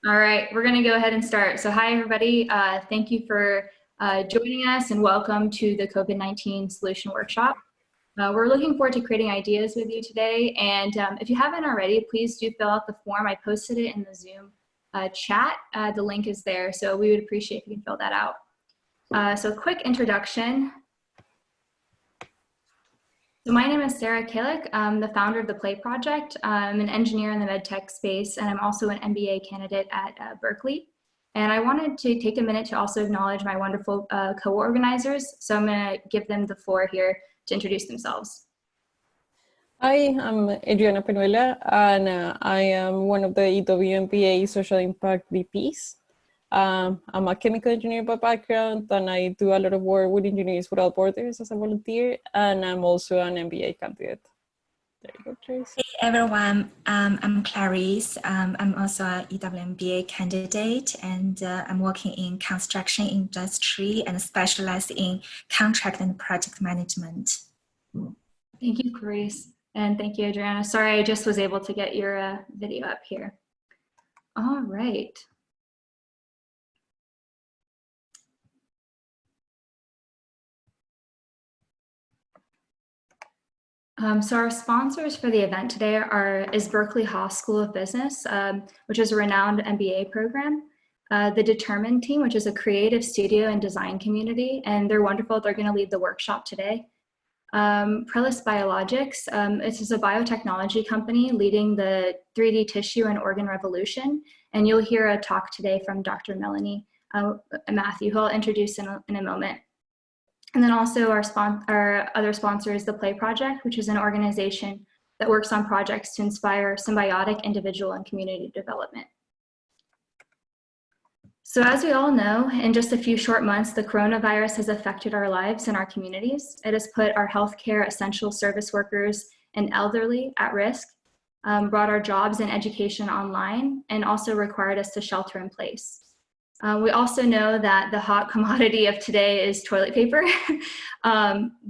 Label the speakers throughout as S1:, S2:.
S1: All right, we're going to go ahead and start. So hi, everybody. Thank you for joining us and welcome to the COVID-19 Solution Workshop. We're looking forward to creating ideas with you today. And if you haven't already, please do fill out the form. I posted it in the Zoom chat. The link is there, so we would appreciate if you can fill that out. So quick introduction. So my name is Sarah Kalick. I'm the founder of the Play Project. I'm an engineer in the medtech space, and I'm also an MBA candidate at Berkeley. And I wanted to take a minute to also acknowledge my wonderful co-organizers. So I'm going to give them the floor here to introduce themselves.
S2: Hi, I'm Adriana Penuela, and I am one of the EW MBA Social Impact VPs. I'm a chemical engineer by background, and I do a lot of work with Engineers Without Borders as a volunteer, and I'm also an MBA candidate. There you go, Trace.
S3: Hey everyone, I'm Clarice. I'm also an EW MBA candidate, and I'm working in construction industry and specialize in contract and project management.
S1: Thank you, Clarice, and thank you, Adriana. Sorry, I just was able to get your video up here. All right. So our sponsors for the event today is Berkeley Haas School of Business, which is a renowned MBA program. The Determined team, which is a creative studio and design community, and they're wonderful. They're going to lead the workshop today. Prellis Biologics, this is a biotechnology company leading the 3D tissue and organ revolution. And you'll hear a talk today from Dr. Melanie Matthew, who I'll introduce in a moment. And then also our other sponsor is the Play Project, which is an organization that works on projects to inspire symbiotic individual and community development. So as we all know, in just a few short months, the coronavirus has affected our lives and our communities. It has put our healthcare essential service workers and elderly at risk, brought our jobs and education online, and also required us to shelter in place. We also know that the hot commodity of today is toilet paper.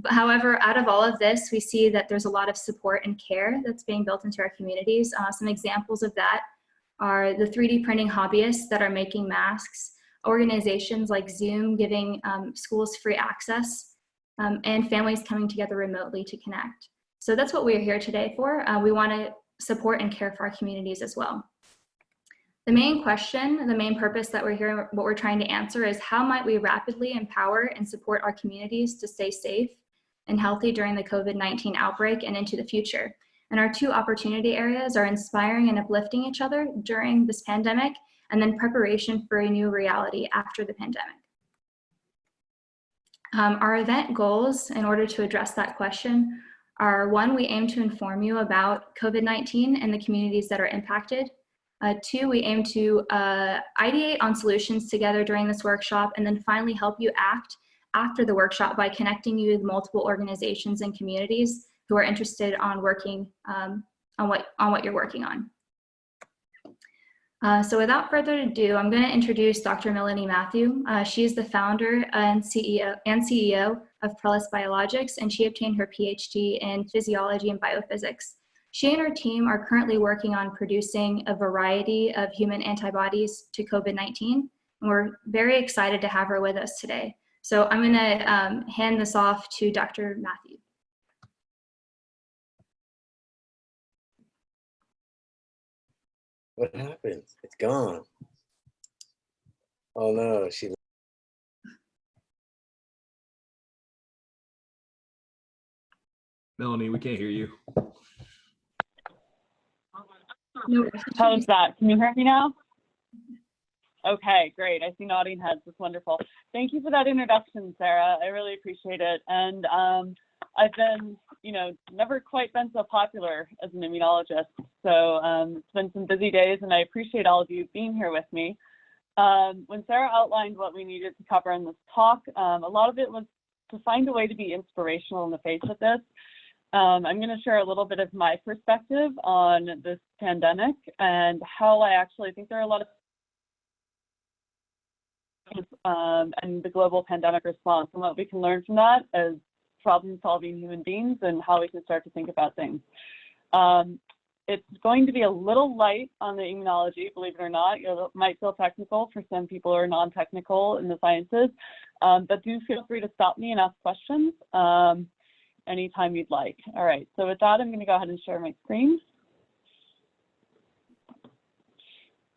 S1: However, out of all of this, we see that there's a lot of support and care that's being built into our communities. Some examples of that are the 3D printing hobbyists that are making masks, organizations like Zoom giving schools free access, and families coming together remotely to connect. So that's what we're here today for. We want to support and care for our communities as well. The main question, the main purpose that we're here, what we're trying to answer is how might we rapidly empower and support our communities to stay safe and healthy during the COVID-19 outbreak and into the future. And our two opportunity areas are inspiring and uplifting each other during this pandemic, and then preparation for a new reality after the pandemic. Our event goals, in order to address that question, are one, we aim to inform you about COVID-19 and the communities that are impacted. Two, we aim to ideate on solutions together during this workshop, and then finally help you act after the workshop by connecting you with multiple organizations and communities who are interested on working on what you're working on. So without further ado, I'm going to introduce Dr. Melanie Matthew. She is the founder and CEO of Prellis Biologics, and she obtained her PhD in physiology and biophysics. She and her team are currently working on producing a variety of human antibodies to COVID-19, and we're very excited to have her with us today. So I'm going to hand this off to Dr. Matthew.
S4: What happened? It's gone. Oh no, she.
S5: Melanie, we can't hear you.
S6: How's that? Can you hear me now? Okay, great. I see nodding heads. It's wonderful. Thank you for that introduction, Sarah. I really appreciate it. And I've been, never quite been so popular as an immunologist. So it's been some busy days, and I appreciate all of you being here with me. When Sarah outlined what we needed to cover in this talk, a lot of it was to find a way to be inspirational in the face of this. I'm going to share a little bit of my perspective on this pandemic and how I actually think there are a lot of and the global pandemic response and what we can learn from that as problem-solving human beings and how we can start to think about things. It's going to be a little light on the immunology, believe it or not. It might feel technical for some people who are non-technical in the sciences, but do feel free to stop me and ask questions anytime you'd like. All right, so with that, I'm going to go ahead and share my screen.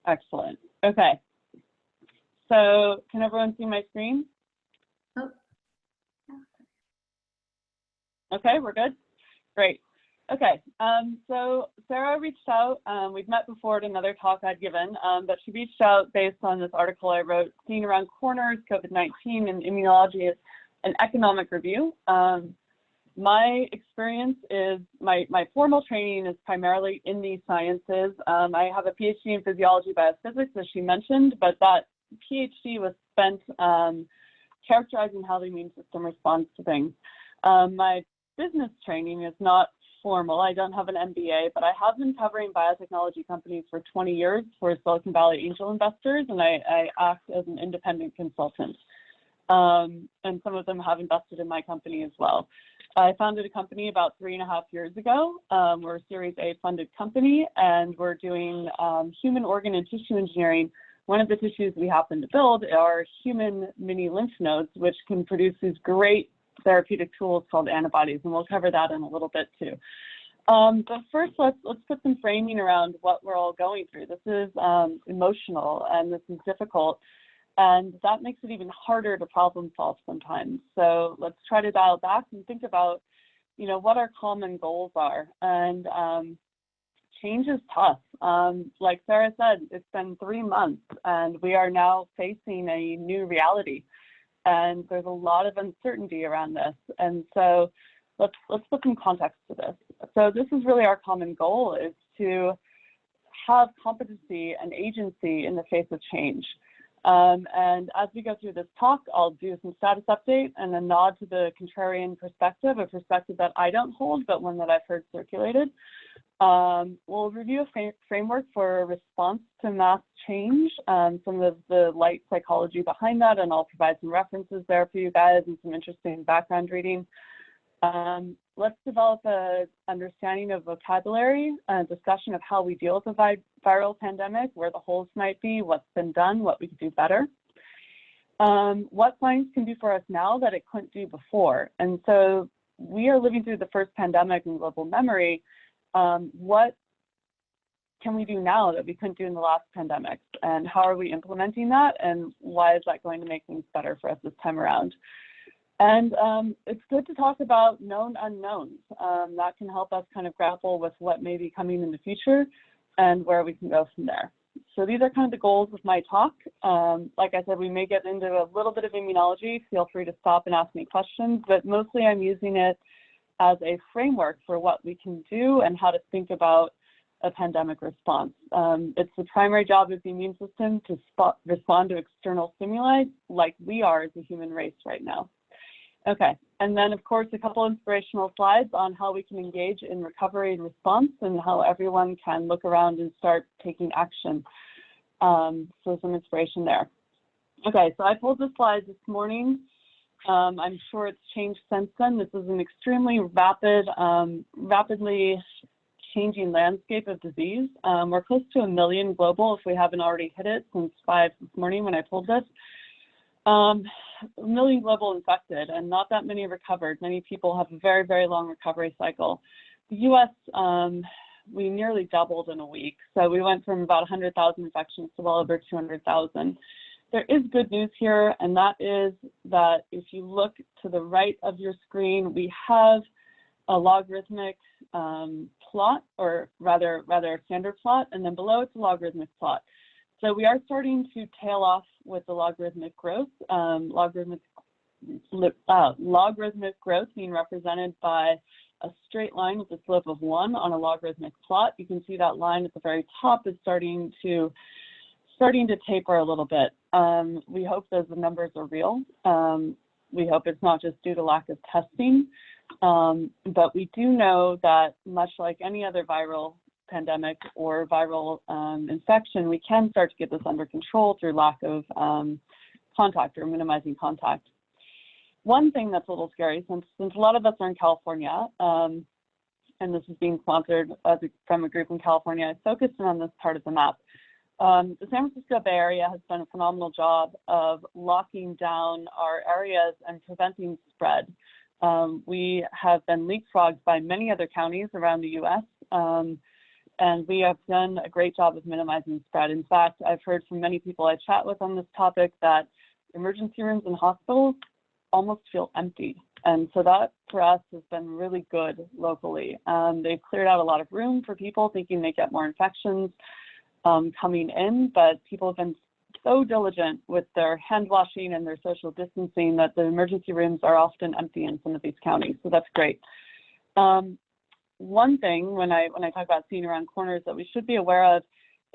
S6: Excellent. Okay. So can everyone see my screen?
S1: Oh.
S6: Okay, we're good. Great. Okay, so Sarah reached out. We've met before at another talk I'd given, but she reached out based on this article I wrote, Seeing Around Corners, COVID-19 and Immunology, an Economic Review. My experience is, my formal training is primarily in these sciences. I have a PhD in physiology biophysics, as she mentioned, but that PhD was spent characterizing how the immune system responds to things. My business training is not formal. I don't have an MBA, but I have been covering biotechnology companies for 20 years for Silicon Valley angel investors, and I act as an independent consultant. And some of them have invested in my company as well. I founded a company about 3.5 years ago. We're a Series A funded company, and we're doing human organ and tissue engineering. One of the tissues we happen to build are human mini lymph nodes, which can produce these great therapeutic tools called antibodies, and we'll cover that in a little bit too. But first, let's put some framing around what we're all going through. This is emotional, and this is difficult, and that makes it even harder to problem solve sometimes. So let's try to dial back and think about, you know, what our common goals are. And change is tough. Like Sarah said, it's been 3 months, and we are now facing a new reality. And there's a lot of uncertainty around this. And so let's put some context to this. So this is really our common goal, is to have competency and agency in the face of change. And as we go through this talk, I'll do some status update and a nod to the contrarian perspective, a perspective that I don't hold, but one that I've heard circulated. We'll review a framework for response to mass change, some of the light psychology behind that, and I'll provide some references there for you guys and some interesting background reading. Let's develop an understanding of vocabulary, a discussion of how we deal with a viral pandemic, where the holes might be, what's been done, what we could do better. What science can do for us now that it couldn't do before. And so we are living through the first pandemic in global memory. What can we do now that we couldn't do in the last pandemic? And how are we implementing that? And why is that going to make things better for us this time around? And it's good to talk about known unknowns. That can help us kind of grapple with what may be coming in the future and where we can go from there. So these are kind of the goals of my talk. Like I said, we may get into a little bit of immunology. Feel free to stop and ask me questions, but mostly I'm using it as a framework for what we can do and how to think about a pandemic response. It's the primary job of the immune system to respond to external stimuli, like we are as a human race right now. Okay, and then of course a couple inspirational slides on how we can engage in recovery and response and how everyone can look around and start taking action. So some inspiration there. Okay, so I pulled the slides this morning. I'm sure it's changed since then. This is an extremely rapidly changing landscape of disease. We're close to 1 million global, if we haven't already hit it since 5 this morning when I pulled this. 1 million global infected, and not that many recovered. Many people have a very, very long recovery cycle. The US, we nearly doubled in a week. So we went from about 100,000 infections to well over 200,000. There is good news here, and that is that if you look to the right of your screen, we have a logarithmic plot, or rather a standard plot, and then below it's a logarithmic plot. So we are starting to tail off with the logarithmic growth. Logarithmic growth being represented by a straight line with a slope of 1 on a logarithmic plot. You can see that line at the very top is starting to taper a little bit. We hope those numbers are real. We hope it's not just due to lack of testing. But we do know that much like any other viral pandemic or viral infection, we can start to get this under control through lack of contact or minimizing contact. One thing that's a little scary, since a lot of us are in California, and this is being sponsored from a group in California, I focused in on this part of the map. The San Francisco Bay Area has done a phenomenal job of locking down our areas and preventing spread. We have been leapfrogged by many other counties around the US, and we have done a great job of minimizing spread. In fact, I've heard from many people I chat with on this topic that emergency rooms in hospitals almost feel empty. And so that for us has been really good locally. They've cleared out a lot of room for people thinking they get more infections coming in, but people have been so diligent with their hand washing and their social distancing that the emergency rooms are often empty in some of these counties. So that's great. One thing when I talk about seeing around corners that we should be aware of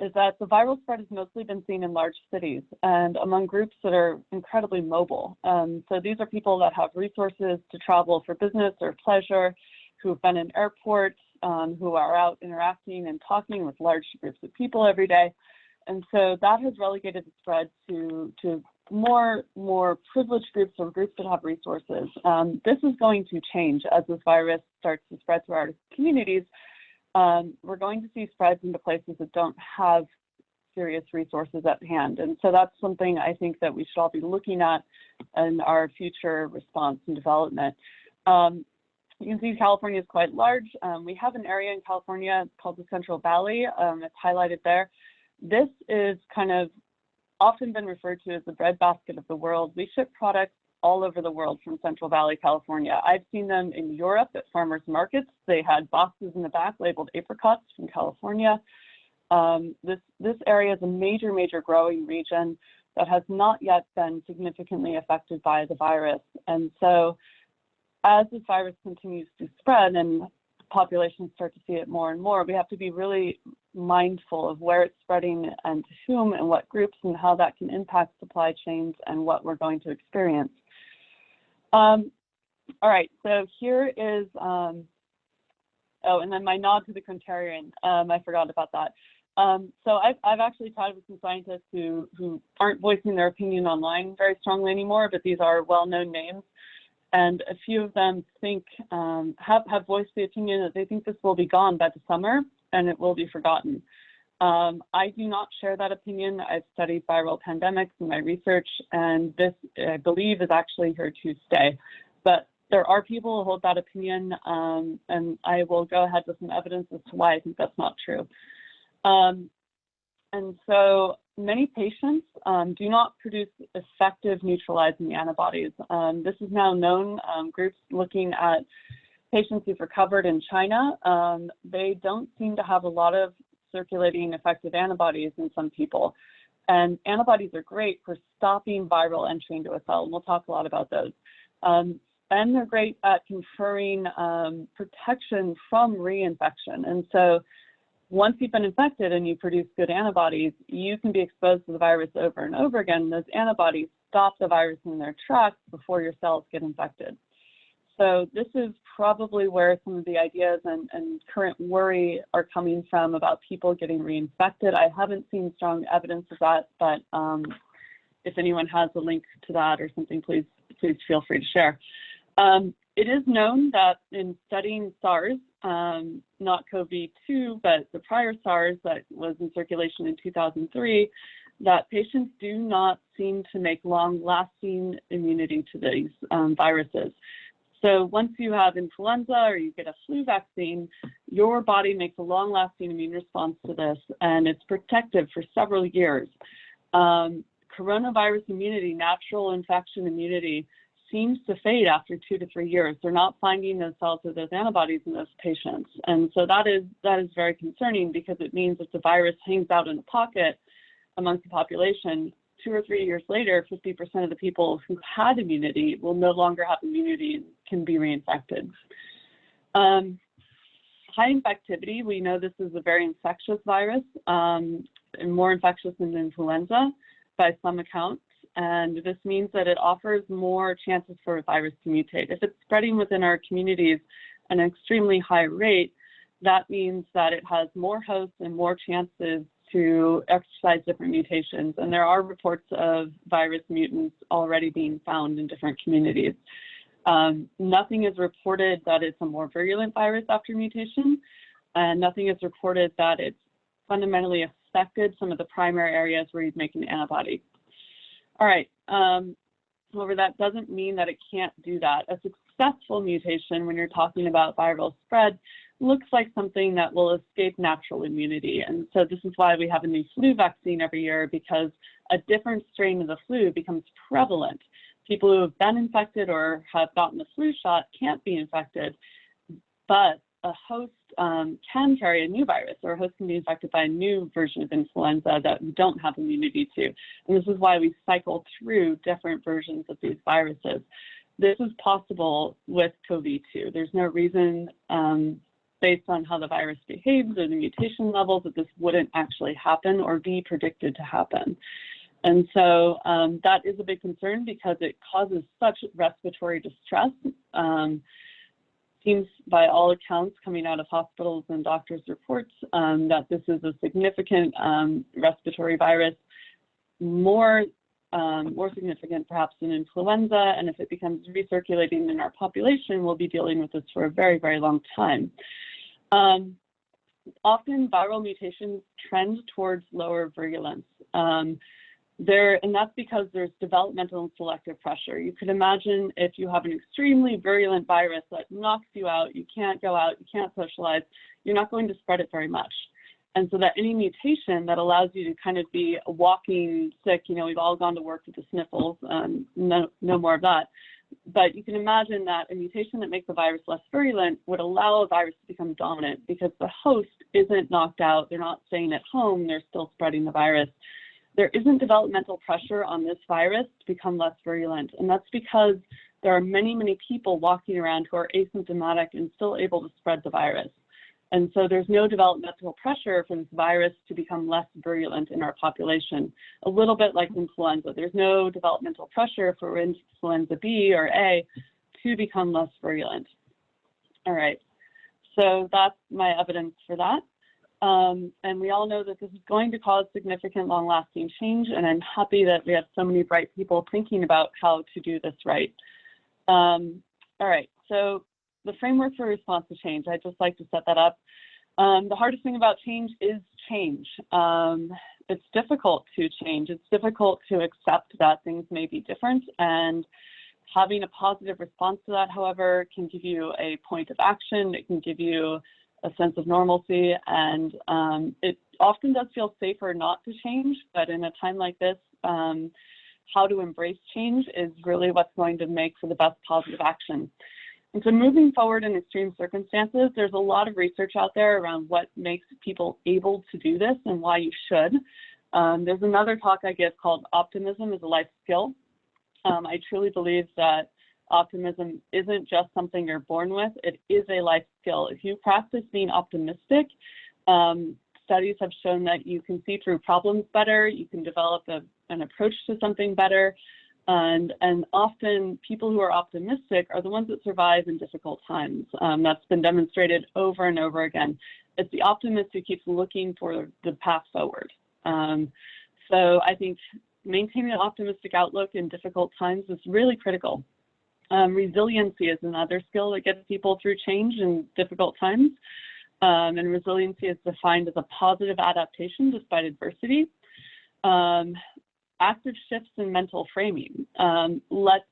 S6: is that the viral spread has mostly been seen in large cities and among groups that are incredibly mobile. So these are people that have resources to travel for business or pleasure, who've been in airports, who are out interacting and talking with large groups of people every day. And so that has relegated the spread to more privileged groups or groups that have resources. This is going to change as this virus starts to spread through our communities. We're going to see spreads into places that don't have serious resources at hand. And so that's something I think that we should all be looking at in our future response and development. You can see California is quite large. We have an area in California called the Central Valley. It's highlighted there. This is kind of often been referred to as the breadbasket of the world. We ship products all over the world from Central Valley, California. I've seen them in Europe at farmers markets. They had boxes in the back labeled apricots from California. This area is a major growing region that has not yet been significantly affected by the virus. And so as this virus continues to spread and populations start to see it more and more, we have to be really mindful of where it's spreading and to whom and what groups and how that can impact supply chains and what we're going to experience. All right, so here is, oh, and then my nod to the contrarian, I forgot about that. So I've actually chatted with some scientists who aren't voicing their opinion online very strongly anymore, but these are well-known names. And a few of them think, have voiced the opinion that they think this will be gone by the summer and it will be forgotten. I do not share that opinion. I've studied viral pandemics in my research, and this, I believe, is actually here to stay. But there are people who hold that opinion, and I will go ahead with some evidence as to why I think that's not true. And so many patients do not produce effective neutralizing antibodies. This is now known. Groups looking at patients who've recovered in China, they don't seem to have a lot of circulating effective antibodies in some people. And antibodies are great for stopping viral entry into a cell, and we'll talk a lot about those. And they're great at conferring protection from reinfection. And so once you've been infected and you produce good antibodies, you can be exposed to the virus over and over again. Those antibodies stop the virus in their tracks before your cells get infected. So this is probably where some of the ideas and current worry are coming from about people getting reinfected. I haven't seen strong evidence of that, but if anyone has a link to that or something, please feel free to share. It is known that in studying SARS, not COVID-2, but the prior SARS that was in circulation in 2003, that patients do not seem to make long-lasting immunity to these viruses. So once you have influenza or you get a flu vaccine, your body makes a long-lasting immune response to this, and it's protective for several years. Coronavirus immunity, natural infection immunity, seems to fade after 2 to 3 years. They're not finding those cells or those antibodies in those patients. And so that is very concerning, because it means if the virus hangs out in a pocket amongst the population, 2 or 3 years later, 50% of the people who had immunity will no longer have immunity and can be reinfected. High infectivity, we know this is a very infectious virus, and more infectious than influenza by some accounts. And this means that it offers more chances for a virus to mutate. If it's spreading within our communities at an extremely high rate, that means that it has more hosts and more chances to exercise different mutations. And there are reports of virus mutants already being found in different communities. Nothing is reported that it's a more virulent virus after mutation, and nothing is reported that it's fundamentally affected some of the primary areas where you'd make an antibody. All right, however, that doesn't mean that it can't do that. A successful mutation, when you're talking about viral spread, looks like something that will escape natural immunity. And so this is why we have a new flu vaccine every year, because a different strain of the flu becomes prevalent. People who have been infected or have gotten the flu shot can't be infected, but a host can carry a new virus, or a host can be infected by a new version of influenza that we don't have immunity to. And this is why we cycle through different versions of these viruses. This is possible with COVID-2. There's no reason based on how the virus behaves or the mutation levels that this wouldn't actually happen or be predicted to happen. And so that is a big concern because it causes such respiratory distress. Seems by all accounts coming out of hospitals and doctors' reports that this is a significant respiratory virus, more significant perhaps than influenza, and if it becomes recirculating in our population, we'll be dealing with this for a very, very long time. Often viral mutations trend towards lower virulence. And that's because there's developmental and selective pressure. You could imagine if you have an extremely virulent virus that knocks you out, you can't go out, you can't socialize, you're not going to spread it very much. And so that any mutation that allows you to kind of be a walking sick, you know, we've all gone to work with the sniffles, no more of that. But you can imagine that a mutation that makes the virus less virulent would allow a virus to become dominant because the host isn't knocked out, they're not staying at home, they're still spreading the virus. There isn't developmental pressure on this virus to become less virulent. And that's because there are many, many people walking around who are asymptomatic and still able to spread the virus. And so there's no developmental pressure for this virus to become less virulent in our population. A little bit like influenza. There's no developmental pressure for influenza B or A to become less virulent. All right, so that's my evidence for that. And we all know that this is going to cause significant long-lasting change, and I'm happy that we have so many bright people thinking about how to do this right. All right, so the framework for response to change, I'd just like to set that up. The hardest thing about change is change. It's difficult to change. It's difficult to accept that things may be different, and having a positive response to that, however, can give you a point of action. It can give you a sense of normalcy, and it often does feel safer not to change, but in a time like this, how to embrace change is really what's going to make for the best positive action. And so moving forward in extreme circumstances, there's a lot of research out there around what makes people able to do this and why you should. There's another talk I give called Optimism is a Life Skill. I truly believe that optimism isn't just something you're born with, it is a life skill. If you practice being optimistic, studies have shown that you can see through problems better, you can develop an approach to something better, and often people who are optimistic are the ones that survive in difficult times. That's been demonstrated over and over again. It's the optimist who keeps looking for the path forward. So I think maintaining an optimistic outlook in difficult times is really critical. Resiliency is another skill that gets people through change in difficult times. And resiliency is defined as a positive adaptation despite adversity. Active shifts in mental framing. Let's,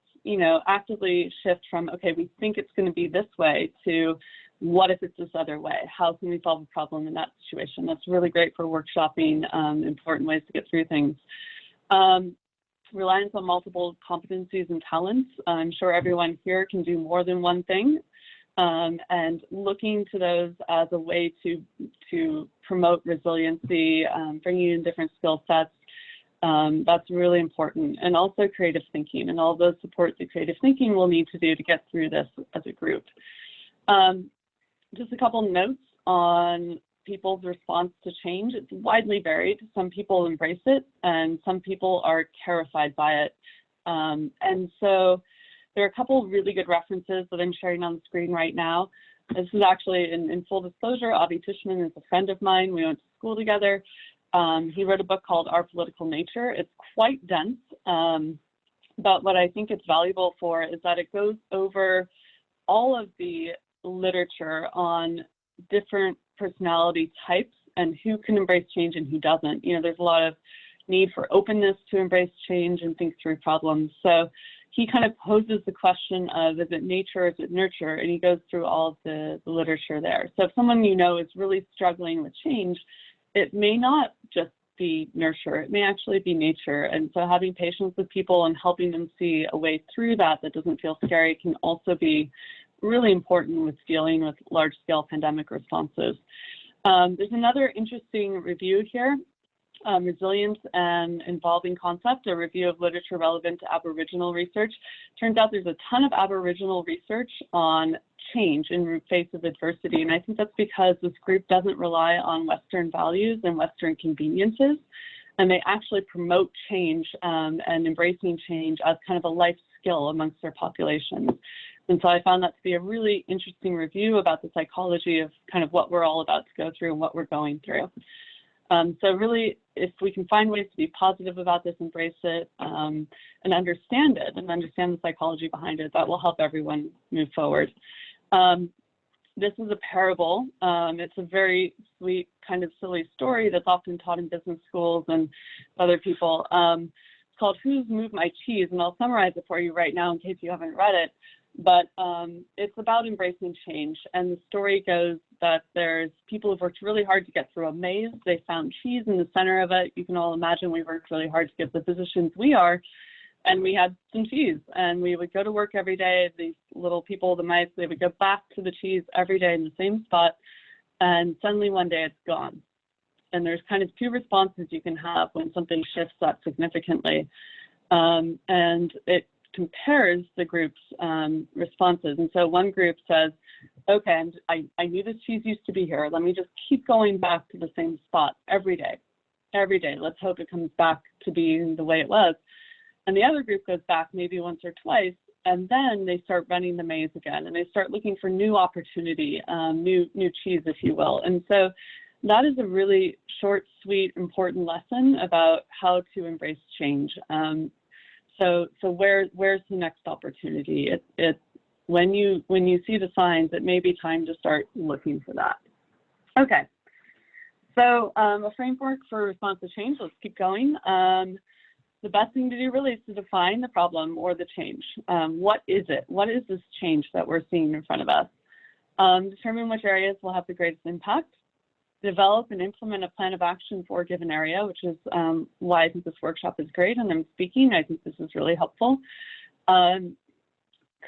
S6: actively shift from, okay, we think it's going to be this way to what if it's this other way? How can we solve a problem in that situation? That's really great for workshopping important ways to get through things. Reliance on multiple competencies and talents. I'm sure everyone here can do more than one thing, and looking to those as a way to promote resiliency, bringing in different skill sets, that's really important. And also creative thinking and all those supports that creative thinking will need to do to get through this as a group. Just a couple notes on people's response to change. It's widely varied. Some people embrace it and some people are terrified by it. And so there are a couple of really good references that I'm sharing on the screen right now. This is actually, in full disclosure, Avi Tishman is a friend of mine. We went to school together. He wrote a book called Our Political Nature. It's quite dense, But what I think it's valuable for is that it goes over all of the literature on different personality types and who can embrace change and who doesn't. You know, there's a lot of need for openness to embrace change and think through problems. So he kind of poses the question of, is it nature or is it nurture? And he goes through all of the literature there. So if someone you know is really struggling with change, it may not just be nurture, it may actually be nature. And so having patience with people and helping them see a way through that doesn't feel scary can also be really important with dealing with large-scale pandemic responses. There's another interesting review here, Resilience and Involving Concept, a review of literature relevant to Aboriginal research. Turns out there's a ton of Aboriginal research on change in the face of adversity, and I think that's because this group doesn't rely on Western values and Western conveniences, and they actually promote change and embracing change as kind of a life skill amongst their populations. And so I found that to be a really interesting review about the psychology of kind of what we're all about to go through and what we're going through. So really, if we can find ways to be positive about this, embrace it, and understand it, and understand the psychology behind it, that will help everyone move forward. This is a parable. It's a very sweet, kind of silly story that's often taught in business schools and other people. It's called Who's Moved My Cheese? And I'll summarize it for you right now in case you haven't read it. But it's about embracing change. And the story goes that there's people who've worked really hard to get through a maze. They found cheese in the center of it. You can all imagine we worked really hard to get the positions we are. And we had some cheese. And we would go to work every day. These little people, the mice, they would go back to the cheese every day in the same spot. And suddenly one day it's gone. And there's kind of two responses you can have when something shifts that significantly. And it compares the group's responses. And so one group says, okay, I knew this cheese used to be here. Let me just keep going back to the same spot every day. Every day. Let's hope it comes back to being the way it was. And the other group goes back maybe once or twice, and then they start running the maze again, and they start looking for new opportunity, new cheese, if you will. And so that is a really short, sweet, important lesson about how to embrace change. So where's the next opportunity? When you see the signs, it may be time to start looking for that. Okay, so a framework for response to change. Let's keep going. The best thing to do really is to define the problem or the change. What is it? What is this change that we're seeing in front of us? Determine which areas will have the greatest impact. Develop and implement a plan of action for a given area, which is why I think this workshop is great, and I'm speaking. I think this is really helpful.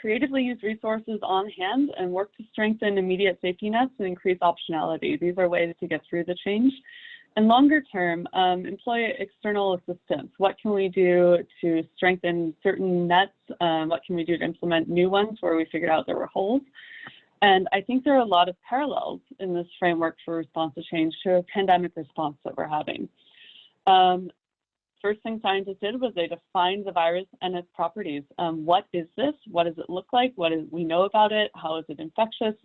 S6: Creatively use resources on hand and work to strengthen immediate safety nets and increase optionality. These are ways to get through the change. And longer term, employ external assistance. What can we do to strengthen certain nets? What can we do to implement new ones where we figured out there were holes? And I think there are a lot of parallels in this framework for response to change to a pandemic response that we're having. First thing scientists did was they defined the virus and its properties. What is this? What does it look like? What do we know about it? How is it infectious?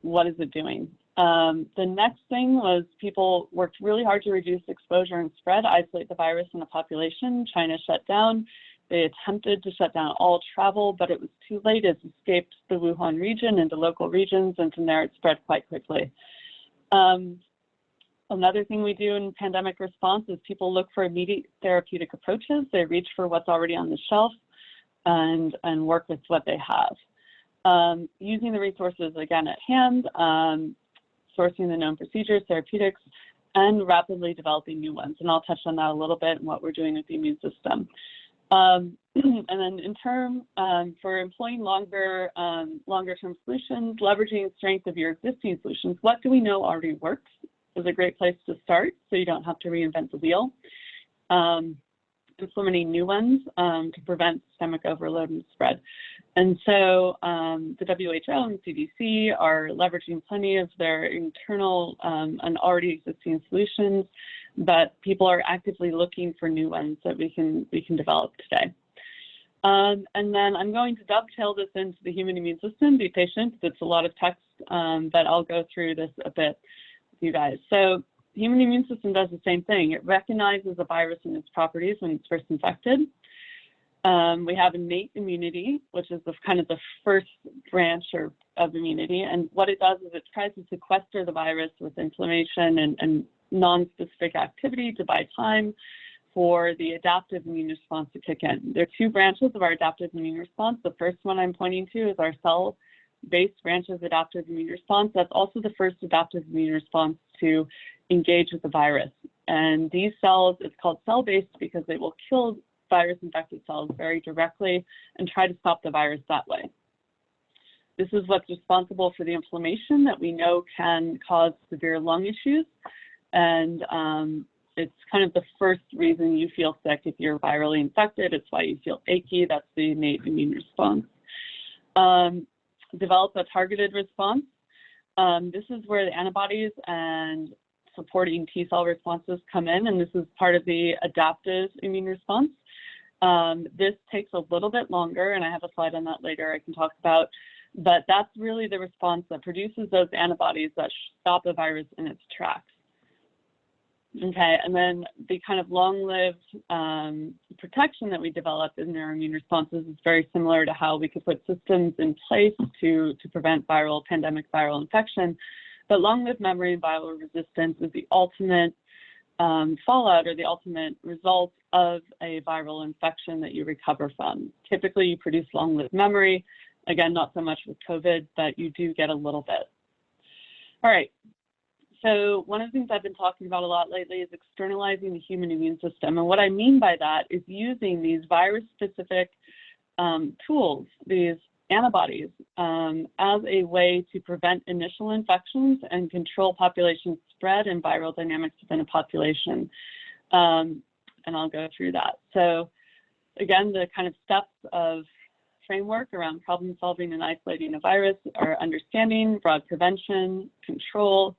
S6: What is it doing? The next thing was people worked really hard to reduce exposure and spread, isolate the virus in the population. China shut down. They attempted to shut down all travel, but it was too late. It escaped the Wuhan region into local regions, and from there it spread quite quickly. Another thing we do in pandemic response is people look for immediate therapeutic approaches. They reach for what's already on the shelf and work with what they have. Using the resources, again, at hand, sourcing the known procedures, therapeutics, and rapidly developing new ones. And I'll touch on that a little bit and what we're doing with the immune system. And then in term, for employing longer-term solutions, leveraging the strength of your existing solutions, what do we know already works is a great place to start so you don't have to reinvent the wheel. Implementing new ones to prevent systemic overload and spread. And so the WHO and CDC are leveraging plenty of their internal and already existing solutions, but people are actively looking for new ones that we can develop today. And then I'm going to dovetail this into the human immune system. Be patient, it's a lot of text, but I'll go through this a bit with you guys. So the human immune system does the same thing. It recognizes a virus and its properties when it's first infected. We have innate immunity, which is kind of the first branch of immunity. And what it does is it tries to sequester the virus with inflammation and non-specific activity to buy time for the adaptive immune response to kick in. There are two branches of our adaptive immune response. The first one I'm pointing to is our cell-based branch of adaptive immune response. That's also the first adaptive immune response to engage with the virus. And these cells, it's called cell-based because they will kill virus-infected cells very directly and try to stop the virus that way. This is what's responsible for the inflammation that we know can cause severe lung issues. And it's kind of the first reason you feel sick if you're virally infected. It's why you feel achy. That's the innate immune response. Develop a targeted response. This is where the antibodies and supporting T cell responses come in, and this is part of the adaptive immune response. This takes a little bit longer, and I have a slide on that later I can talk about, but that's really the response that produces those antibodies that stop the virus in its tracks. Okay, and then the kind of long-lived protection that we develop in our immune responses is very similar to how we could put systems in place to prevent pandemic viral infection. But long-lived memory and viral resistance is the ultimate fallout or the ultimate result of a viral infection that you recover from. Typically, you produce long-lived memory. Again, not so much with COVID, but you do get a little bit. All right. So one of the things I've been talking about a lot lately is externalizing the human immune system. And what I mean by that is using these virus-specific tools, these antibodies, as a way to prevent initial infections and control population spread and viral dynamics within a population. And I'll go through that. So again, the kind of steps of framework around problem solving and isolating a virus are understanding, broad prevention, control,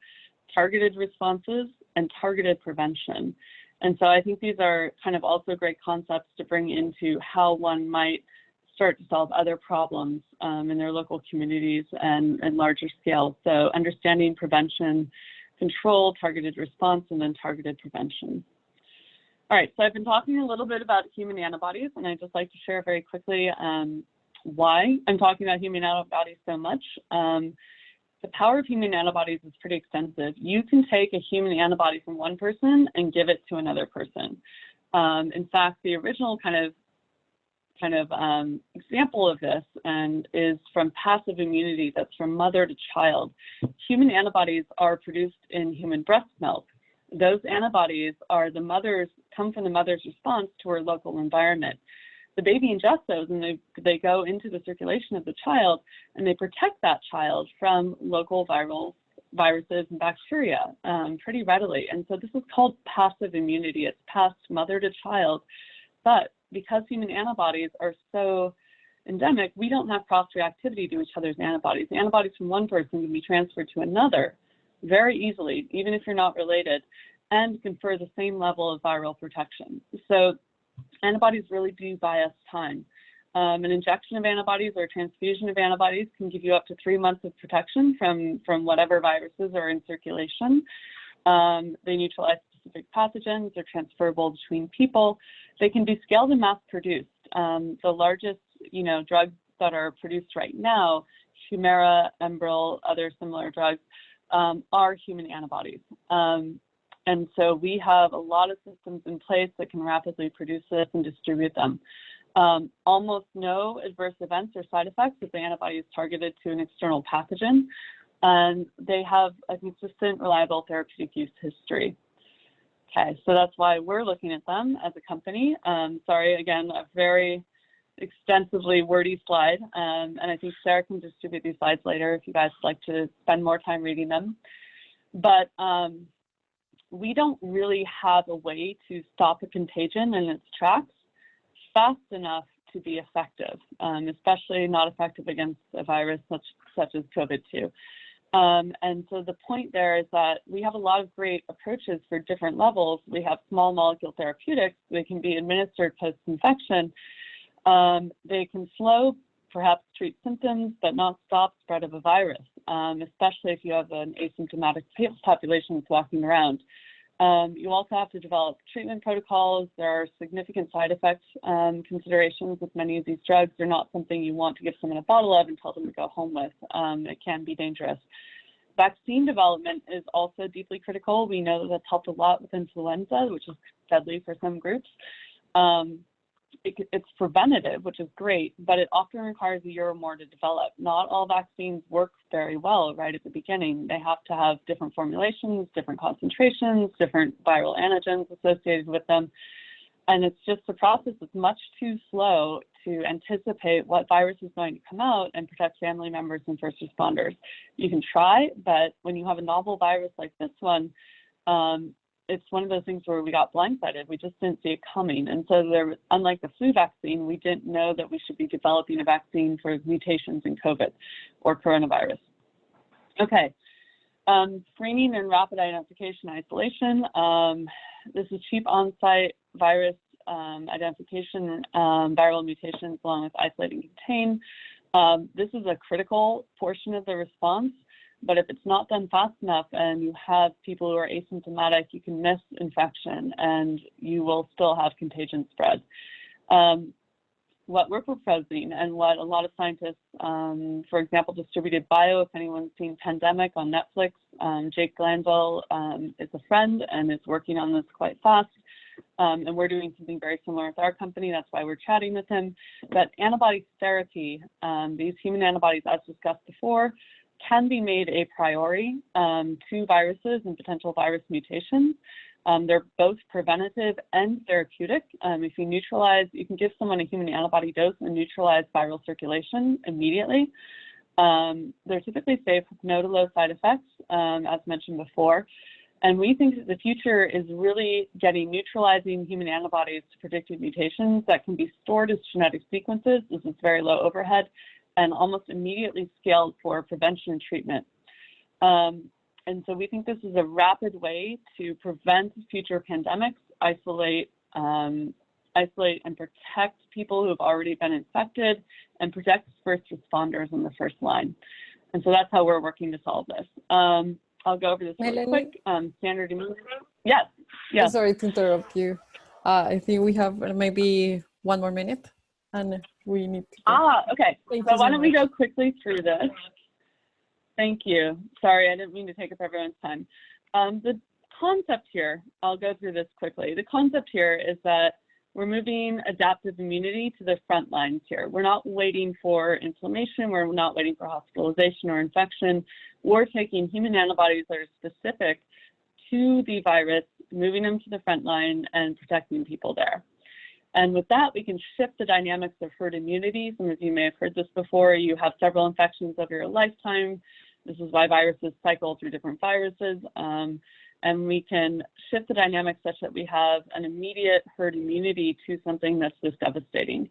S6: targeted responses, and targeted prevention. And so I think these are kind of also great concepts to bring into how one might start to solve other problems in their local communities and larger scale. So understanding prevention, control, targeted response, and then targeted prevention. All right, so I've been talking a little bit about human antibodies, and I'd just like to share very quickly why I'm talking about human antibodies so much. The power of human antibodies is pretty extensive. You can take a human antibody from one person and give it to another person. In fact, the original kind of example of this is from passive immunity, that's from mother to child. Human antibodies are produced in human breast milk. Those antibodies come from the mother's response to her local environment. The baby ingests those and they go into the circulation of the child, and they protect that child from local viruses and bacteria pretty readily. And so this is called passive immunity. It's passed mother to child. But because human antibodies are so endemic, we don't have cross-reactivity to each other's antibodies. The antibodies from one person can be transferred to another very easily, even if you're not related, and confer the same level of viral protection. So antibodies really do buy us time. An injection of antibodies or a transfusion of antibodies can give you up to 3 months of protection from whatever viruses are in circulation. They neutralize specific pathogens. They're transferable between people. They can be scaled and mass-produced. The largest, drugs that are produced right now, Humira, Enbrel, other similar drugs, are human antibodies. And so we have a lot of systems in place that can rapidly produce this and distribute them. Almost no adverse events or side effects if the antibody is targeted to an external pathogen, and they have a consistent, reliable therapeutic use history. Okay, so that's why we're looking at them as a company. Sorry, again, a very extensively wordy slide, and I think Sarah can distribute these slides later if you guys would like to spend more time reading them. But we don't really have a way to stop a contagion in its tracks fast enough to be effective, especially not effective against a virus such as COVID-2. And so the point there is that we have a lot of great approaches for different levels. We have small molecule therapeutics. They can be administered post-infection. They can slow, perhaps treat symptoms, but not stop spread of a virus, especially if you have an asymptomatic population that's walking around. You also have to develop treatment protocols. There are significant side effects considerations with many of these drugs. They're not something you want to give someone a bottle of and tell them to go home with. It can be dangerous. Vaccine development is also deeply critical. We know that that's helped a lot with influenza, which is deadly for some groups. It's preventative, which is great, but it often requires a year or more to develop. Not all vaccines work very well right at the beginning. They have to have different formulations, different concentrations, different viral antigens associated with them. And it's just the process is much too slow to anticipate what virus is going to come out and protect family members and first responders. You can try, but when you have a novel virus like this one, it's one of those things where we got blindsided. We just didn't see it coming. And so there, unlike the flu vaccine, we didn't know that we should be developing a vaccine for mutations in COVID or coronavirus. Okay, screening and rapid identification isolation. This is cheap on-site virus identification, viral mutations along with isolate and contain. This is a critical portion of the response. But if it's not done fast enough and you have people who are asymptomatic, you can miss infection and you will still have contagion spread. What we're proposing and what a lot of scientists, for example, Distributed Bio, if anyone's seen Pandemic on Netflix, Jake Glanville is a friend and is working on this quite fast. And we're doing something very similar with our company. That's why we're chatting with him. But antibody therapy, these human antibodies, as discussed before, can be made a priority to viruses and potential virus mutations. They're both preventative and therapeutic. If you neutralize, you can give someone a human antibody dose and neutralize viral circulation immediately. They're typically safe with no to low side effects, as mentioned before. And we think that the future is really getting neutralizing human antibodies to predicted mutations that can be stored as genetic sequences. This is very low overhead and almost immediately scaled for prevention and treatment. And so we think this is a rapid way to prevent future pandemics, isolate and protect people who have already been infected, and protect first responders in the first line. And so that's how we're working to solve this. I'll go over this really quick. Standard immunity. Yes. Yes.
S2: Sorry to interrupt you. I think we have maybe 1 more minute. And we need to go.
S6: Okay. So why don't we go quickly through this? Thank you. Sorry, I didn't mean to take up everyone's time. The concept here, I'll go through this quickly. The concept here is that we're moving adaptive immunity to the front lines here. We're not waiting for inflammation. We're not waiting for hospitalization or infection. We're taking human antibodies that are specific to the virus, moving them to the front line and protecting people there. And with that, we can shift the dynamics of herd immunity. Some of you may have heard this before. You have several infections over your lifetime. This is why viruses cycle through different viruses. And we can shift the dynamics such that we have an immediate herd immunity to something that's this devastating.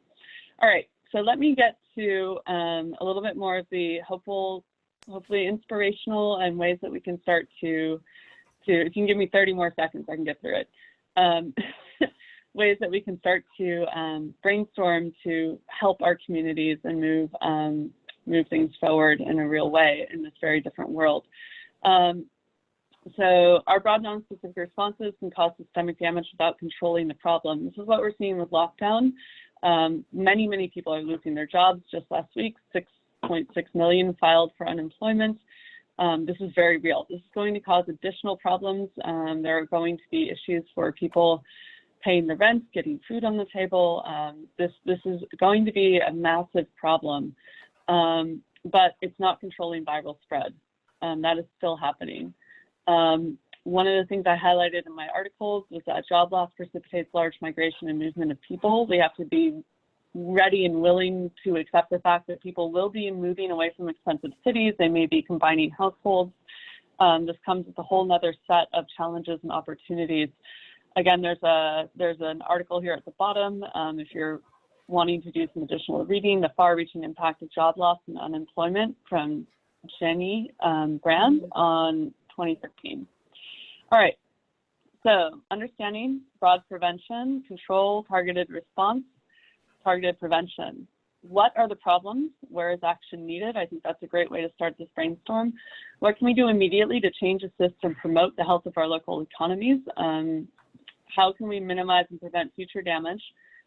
S6: All right, so let me get to a little bit more of the hopefully inspirational and ways that we can start to if you can give me 30 more seconds, I can get through it. Ways that we can start to brainstorm to help our communities and move things forward in a real way in this very different world. So our broad non-specific responses can cause systemic damage without controlling the problem. This is what we're seeing with lockdown. Many people are losing their jobs. Just last week, 6.6 million filed for unemployment. This is very real. This is going to cause additional problems. There are going to be issues for people paying the rent, getting food on the table. This is going to be a massive problem, but it's not controlling viral spread. That is still happening. One of the things I highlighted in my articles was that job loss precipitates large migration and movement of people. We have to be ready and willing to accept the fact that people will be moving away from expensive cities. They may be combining households. This comes with a whole nother set of challenges and opportunities. Again, there's an article here at the bottom. If you're wanting to do some additional reading, the far-reaching impact of job loss and unemployment from Jenny Brand on 2015. All right, so understanding, broad prevention, control, targeted response, targeted prevention. What are the problems? Where is action needed? I think that's a great way to start this brainstorm. What can we do immediately to change, assist, and promote the health of our local economies? How can we minimize and prevent future damage?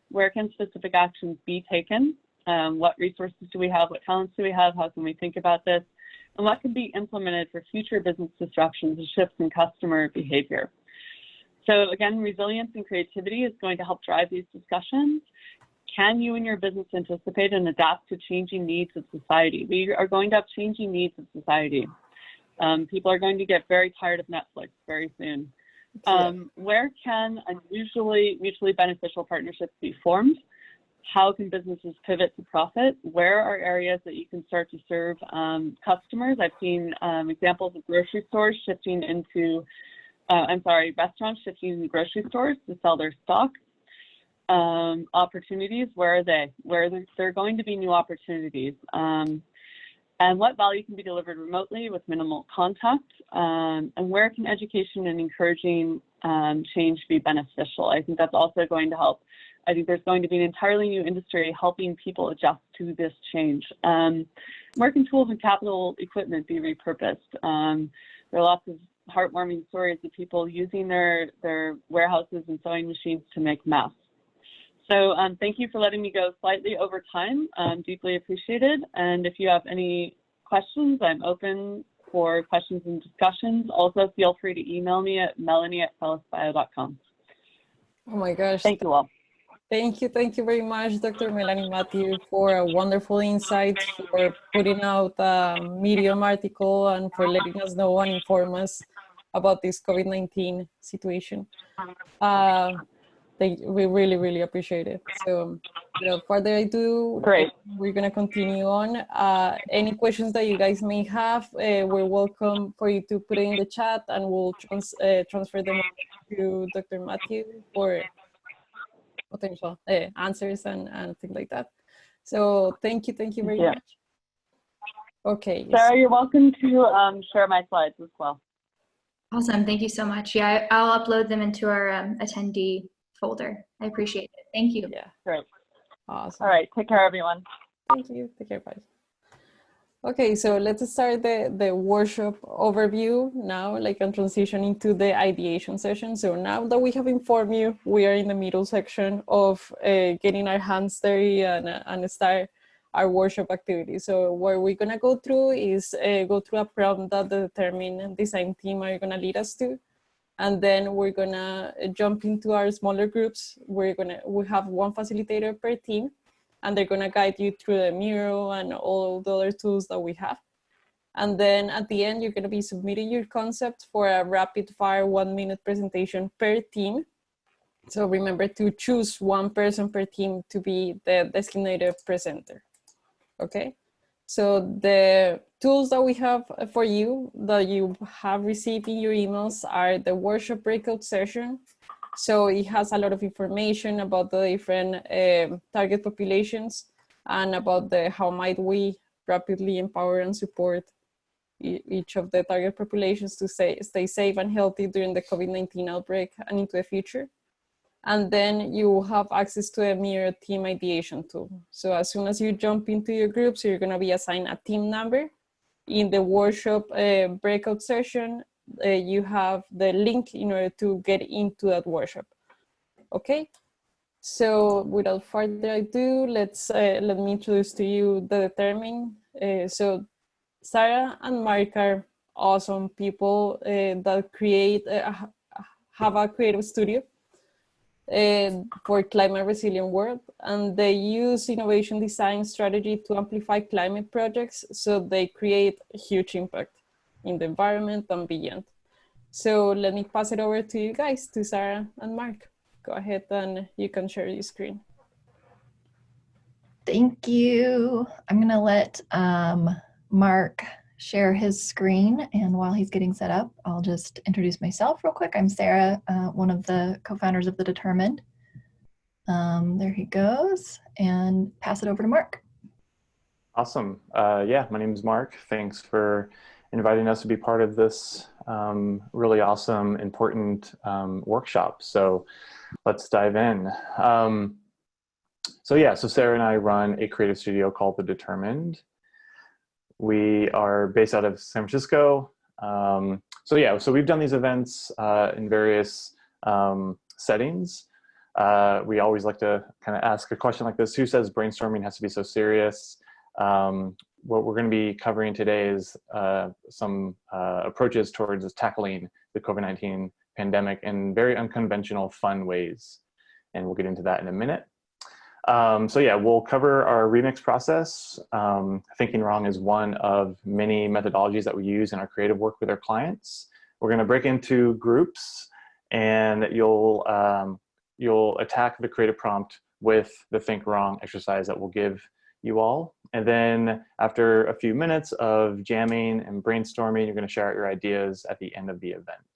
S6: Where can specific actions be taken? What resources do we have? What talents do we have? How can we think about this? And what can be implemented for future business disruptions and shifts in customer behavior? So again, resilience and creativity is going to help drive these discussions. Can you and your business anticipate and adapt to changing needs of society? We are going to have changing needs of society. People are going to get very tired of Netflix very soon. Where can unusually mutually beneficial partnerships be formed? How can businesses pivot to profit? Where are areas that you can start to serve customers? I've seen examples of grocery stores shifting into, restaurants shifting into grocery stores to sell their stock. Opportunities, where are they? Where there are going to be new opportunities. And what value can be delivered remotely with minimal contact? And where can education and encouraging change be beneficial? I think that's also going to help. I think there's going to be an entirely new industry helping people adjust to this change. Where can tools and capital equipment be repurposed? There are lots of heartwarming stories of people using their warehouses and sewing machines to make masks. So thank you for letting me go slightly over time. Deeply appreciated. And if you have any questions, I'm open for questions and discussions. Also, feel free to email me at melanie@fellisbio.com.
S2: Oh my gosh.
S6: Thank you all.
S2: Thank you very much, Dr. Melanie Matthew, for a wonderful insight, for putting out a Medium article, and for letting us know and inform us about this COVID-19 situation. We really appreciate it. So without further ado,
S6: Great.
S2: We're gonna continue on. Any questions that you guys may have, we're welcome for you to put it in the chat, and we'll transfer them to Dr. Matthew for potential answers and things like that. So thank you very much. Okay.
S6: Sarah, you're welcome to share my slides as well.
S1: Awesome, thank you so much. Yeah, I'll upload them into our attendee folder. I appreciate it. Thank you.
S2: Yeah.
S6: Great.
S2: Awesome.
S6: All right. Take care, everyone.
S2: Thank you. Take care. Bye. Okay, so let's start the workshop overview now, and transition into the ideation session. So now that we have informed you, we are in the middle section of getting our hands dirty and start our workshop activity. So what we're gonna go through is go through a prompt that the determined design team are gonna lead us to. And then we're gonna jump into our smaller groups. We have one facilitator per team, and they're gonna guide you through the Miro and all the other tools that we have. And then at the end, you're gonna be submitting your concept for a rapid fire 1-minute presentation per team. So remember to choose one person per team to be the designated presenter, okay? So the tools that we have for you that you have received in your emails are the workshop breakout session. So it has a lot of information about the different target populations and about how might we rapidly empower and support each of the target populations to stay safe and healthy during the COVID-19 outbreak and into the future. And then you have access to a Miro team ideation tool. So as soon as you jump into your groups, you're gonna be assigned a team number. In the workshop breakout session, you have the link in order to get into that workshop. Okay, so without further ado, let me introduce to you the determined. So Sarah and Mark are awesome people that have a creative studio for climate resilient world, and they use innovation design strategy to amplify climate projects, so they create a huge impact in the environment and beyond. So let me pass it over to you guys, to Sarah and Mark. Go ahead and you can share your screen.
S5: Thank you. I'm gonna let Mark share his screen, and while he's getting set up, I'll just introduce myself real quick. I'm Sarah, one of the co-founders of The Determined. There he goes, and pass it over to Mark.
S7: Awesome. Yeah, my name is Mark. Thanks for inviting us to be part of this really awesome, important workshop. So let's dive in. So So yeah, so Sarah and I run a creative studio called The Determined. We are based out of San Francisco. So yeah, so we've done these events in various settings. We always like to kind of ask a question like this: who says brainstorming has to be so serious? What we're going to be covering today is some approaches towards tackling the COVID-19 pandemic in very unconventional, fun ways. And we'll get into that in a minute. So yeah, we'll cover our remix process. Thinking wrong is one of many methodologies that we use in our creative work with our clients. We're going to break into groups, and you'll attack the creative prompt with the think wrong exercise that we'll give you all. And then after a few minutes of jamming and brainstorming, you're going to share out your ideas at the end of the event.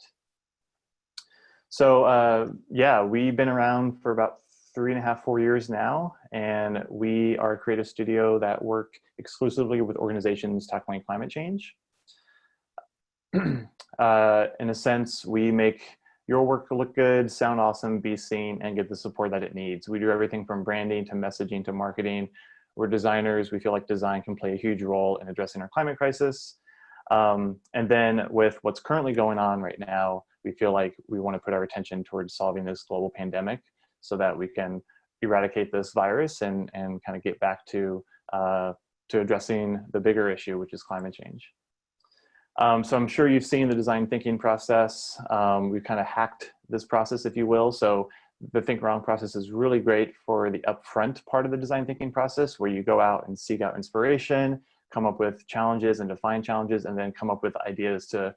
S7: So yeah, we've been around for about 3.5, 4 years now, and we are a creative studio that work exclusively with organizations tackling climate change. In a sense, we make your work look good, sound awesome, be seen, and get the support that it needs. We do everything from branding to messaging to marketing. We're designers. We feel like design can play a huge role in addressing our climate crisis. And then with what's currently going on right now, we feel like we want to put our attention towards solving this global pandemic so that we can eradicate this virus and kind of get back to addressing the bigger issue, which is climate change. So I'm sure you've seen the design thinking process. We've kind of hacked this process, if you will. So the think wrong process is really great for the upfront part of the design thinking process, where you go out and seek out inspiration, come up with challenges and define challenges, and then come up with ideas to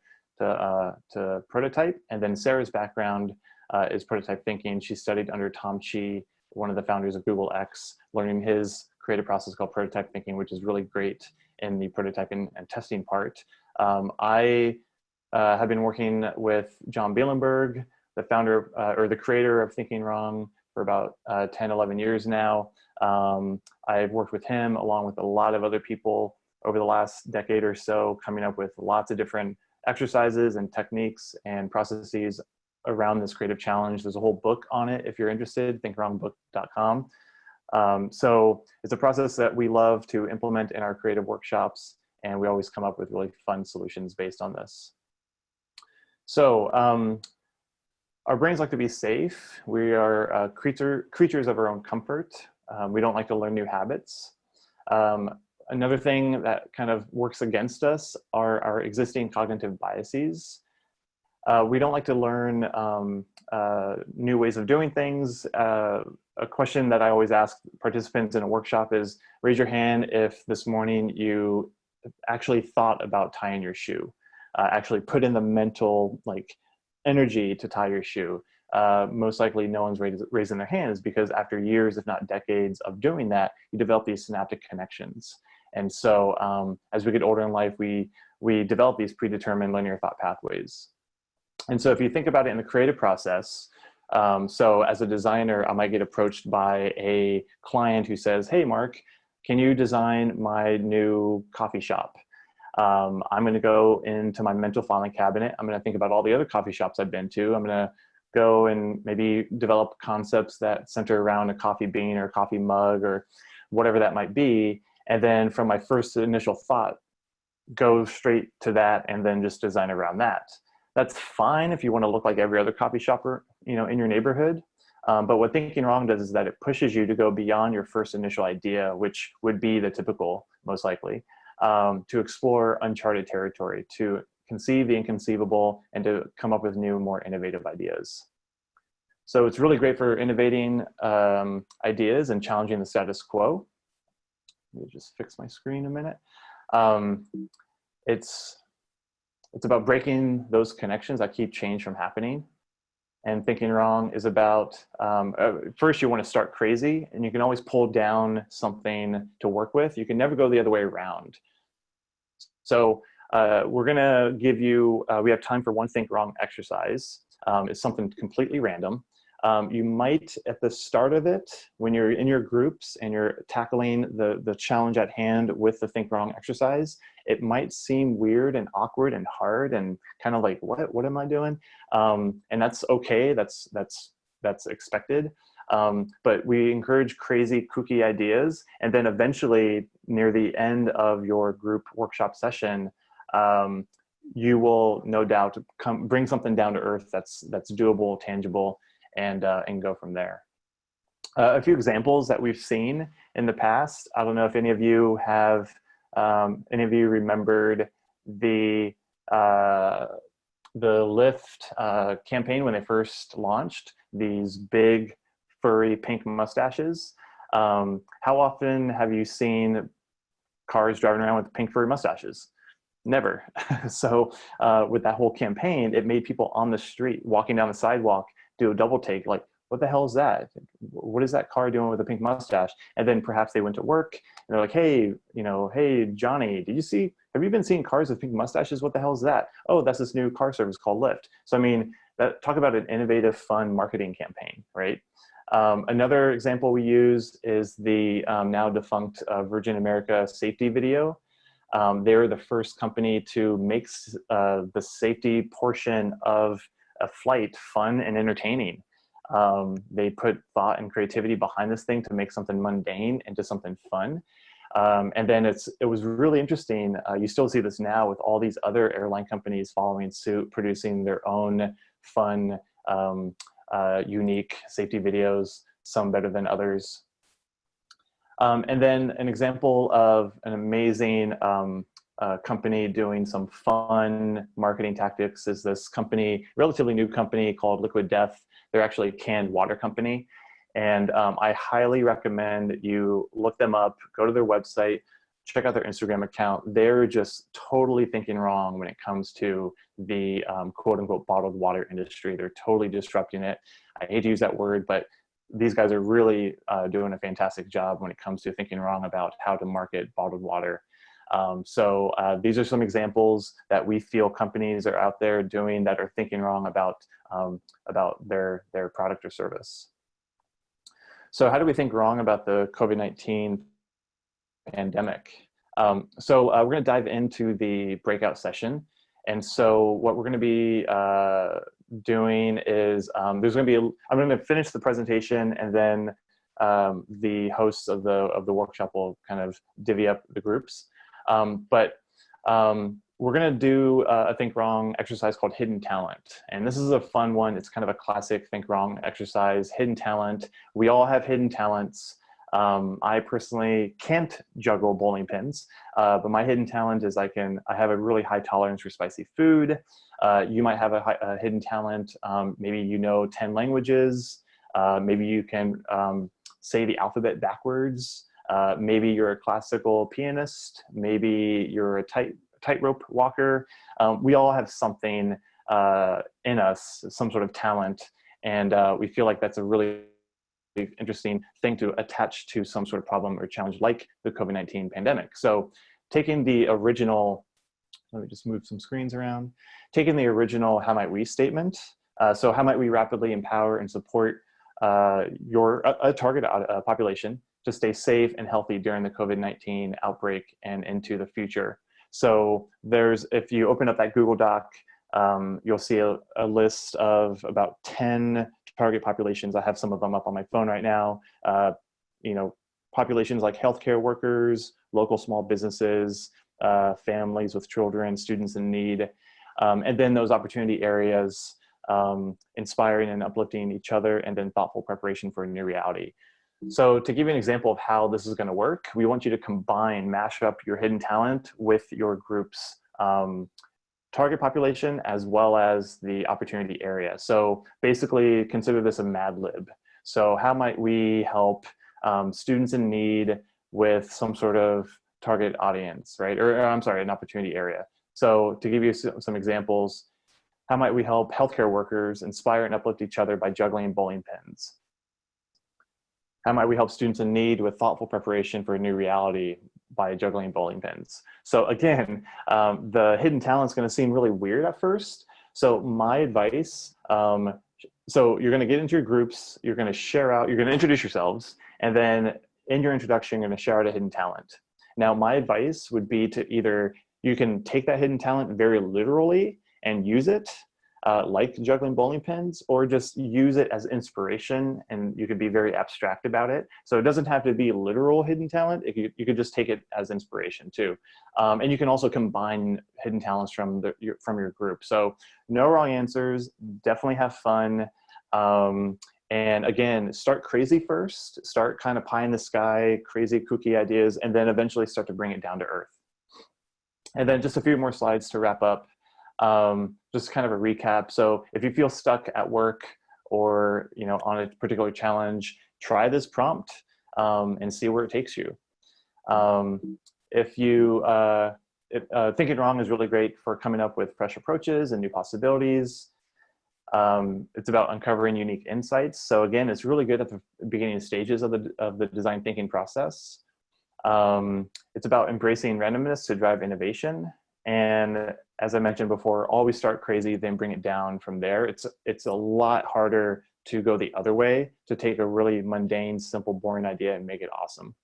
S7: prototype. And then Sarah's background is prototype thinking. She studied under Tom Chi, one of the founders of Google X, learning his creative process called prototype thinking, which is really great in the prototyping and testing part. I have been working with John Bielenberg, the founder or the creator of Thinking Wrong, for about 10, 11 years now. I've worked with him along with a lot of other people over the last decade or so, coming up with lots of different exercises and techniques and processes around this creative challenge. There's a whole book on it if you're interested, thinkwrongbook.com. So it's a process that we love to implement in our creative workshops, and we always come up with really fun solutions based on this. So our brains like to be safe. We are creatures of our own comfort. We don't like to learn new habits. Another thing that kind of works against us are our existing cognitive biases. We don't like to learn new ways of doing things. A question that I always ask participants in a workshop is, raise your hand if this morning you actually thought about tying your shoe, actually put in the mental energy to tie your shoe. Most likely no one's raising their hands, because after years, if not decades of doing that, you develop these synaptic connections. And so as we get older in life, we develop these predetermined linear thought pathways. And so if you think about it in the creative process, so as a designer, I might get approached by a client who says, hey, Mark, can you design my new coffee shop? I'm going to go into my mental filing cabinet. I'm going to think about all the other coffee shops I've been to. I'm going to go and maybe develop concepts that center around a coffee bean or a coffee mug or whatever that might be. And then from my first initial thought, go straight to that and then just design around that. That's fine if you want to look like every other coffee shopper, in your neighborhood. But what Thinking Wrong does is that it pushes you to go beyond your first initial idea, which would be the typical, most likely, to explore uncharted territory, to conceive the inconceivable, and to come up with new, more innovative ideas. So it's really great for innovating ideas and challenging the status quo. Let me just fix my screen a minute. It's about breaking those connections that keep change from happening. And Thinking Wrong is about, first you want to start crazy, and you can always pull down something to work with. You can never go the other way around. So we're gonna give you, we have time for one Think Wrong exercise. It's something completely random. You might, at the start of it, when you're in your groups and you're tackling the challenge at hand with the Think Wrong exercise, it might seem weird and awkward and hard and kind of like, what am I doing? And that's okay, that's expected. But we encourage crazy, kooky ideas. And then eventually, near the end of your group workshop session, you will no doubt bring something down to earth that's doable, tangible, and go from there. A few examples that we've seen in the past. I don't know if any of you have, any of you remembered the Lyft campaign when they first launched, these big furry pink mustaches. How often have you seen cars driving around with pink furry mustaches? Never. So with that whole campaign, it made people on the street walking down the sidewalk do a double take, like, what the hell is that? What is that car doing with a pink mustache? And then perhaps they went to work and they're like, hey, hey, Johnny, have you been seeing cars with pink mustaches? What the hell is that? Oh, that's this new car service called Lyft. So I mean, talk about an innovative, fun marketing campaign, right? Another example we use is the now defunct Virgin America safety video. They were the first company to make the safety portion of a flight fun and entertaining. They put thought and creativity behind this thing to make something mundane into something fun. And then it was really interesting. You still see this now with all these other airline companies following suit, producing their own fun, unique safety videos, some better than others. And then an example of an amazing company doing some fun marketing tactics is this company, relatively new company called Liquid Death. They're actually a canned water company. And I highly recommend you look them up, go to their website, check out their Instagram account. They're just totally thinking wrong when it comes to the quote unquote bottled water industry. They're totally disrupting it. I hate to use that word, but these guys are really doing a fantastic job when it comes to thinking wrong about how to market bottled water. So these are some examples that we feel companies are out there doing that are thinking wrong about their product or service. So how do we think wrong about the COVID-19 pandemic? So we're going to dive into the breakout session. And so what we're going to be doing is I'm going to finish the presentation, and then the hosts of the workshop will kind of divvy up the groups. We're going to do a think wrong exercise called hidden talent. And this is a fun one. It's kind of a classic think wrong exercise, hidden talent. We all have hidden talents. I personally can't juggle bowling pins, but my hidden talent is I have a really high tolerance for spicy food. You might have a hidden talent. Maybe you know 10 languages. Maybe you can say the alphabet backwards. Maybe you're a classical pianist. Maybe you're a tightrope walker. We all have something in us, some sort of talent, and we feel like that's a really interesting thing to attach to some sort of problem or challenge like the COVID-19 pandemic. So taking the original, let me just move some screens around, taking the original how might we statement. So how might we rapidly empower and support a target population to stay safe and healthy during the COVID-19 outbreak and into the future. So if you open up that Google Doc, you'll see a list of about 10 target populations. I have some of them up on my phone right now. Populations like healthcare workers, local small businesses, families with children, students in need, and then those opportunity areas, inspiring and uplifting each other, and then thoughtful preparation for a new reality. So to give you an example of how this is going to work, we want you to mash up your hidden talent with your group's target population as well as the opportunity area. So basically consider this a Mad Lib. So how might we help students in need with some sort of target audience, right? Or I'm sorry, an opportunity area. So to give you some examples, how might we help healthcare workers inspire and uplift each other by juggling bowling pins? How might we help students in need with thoughtful preparation for a new reality by juggling bowling pins? So again, the hidden talent is going to seem really weird at first. So my advice, so you're going to get into your groups, you're going to share out, you're going to introduce yourselves, and then in your introduction, you're going to share out a hidden talent. Now, my advice would be to you can take that hidden talent very literally and use it, like juggling bowling pins, or just use it as inspiration, and you could be very abstract about it. So it doesn't have to be literal hidden talent. You could just take it as inspiration too. And you can also combine hidden talents from your group. So no wrong answers, definitely have fun. And again, start crazy first, start kind of pie in the sky, crazy kooky ideas, and then eventually start to bring it down to earth. And then just a few more slides to wrap up. Just kind of a recap. So if you feel stuck at work or on a particular challenge, try this prompt and see where it takes you. If you thinking wrong is really great for coming up with fresh approaches and new possibilities. It's about uncovering unique insights. So again, it's really good at the beginning stages of the design thinking process. It's about embracing randomness to drive innovation. And as I mentioned before, always start crazy, then bring it down from there. It's a lot harder to go the other way, to take a really mundane, simple, boring idea and make it awesome.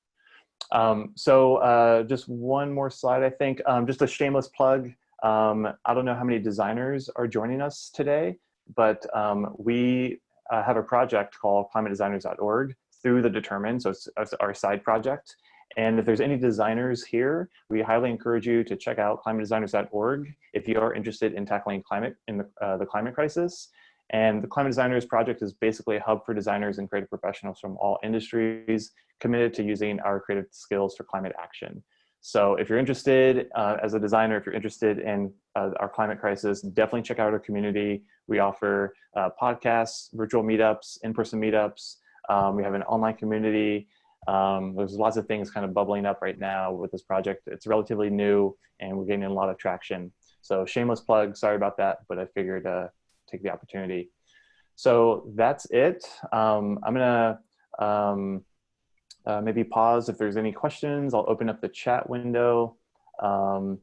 S7: So just one more slide, I think. Just a shameless plug. I don't know how many designers are joining us today, but we have a project called climatedesigners.org through the Determine. So it's our side project. And if there's any designers here, we highly encourage you to check out climatedesigners.org if you are interested in tackling climate in the climate crisis. And the Climate Designers Project is basically a hub for designers and creative professionals from all industries committed to using our creative skills for climate action. So if you're interested as a designer, if you're interested in our climate crisis, definitely check out our community. We offer podcasts, virtual meetups, in-person meetups. We have an online community. There's lots of things kind of bubbling up right now with this project. It's relatively new and we're getting a lot of traction. So shameless plug, sorry about that, but I figured take the opportunity. So that's it. I'm gonna maybe pause if there's any questions. I'll open up the chat window.
S5: Yeah,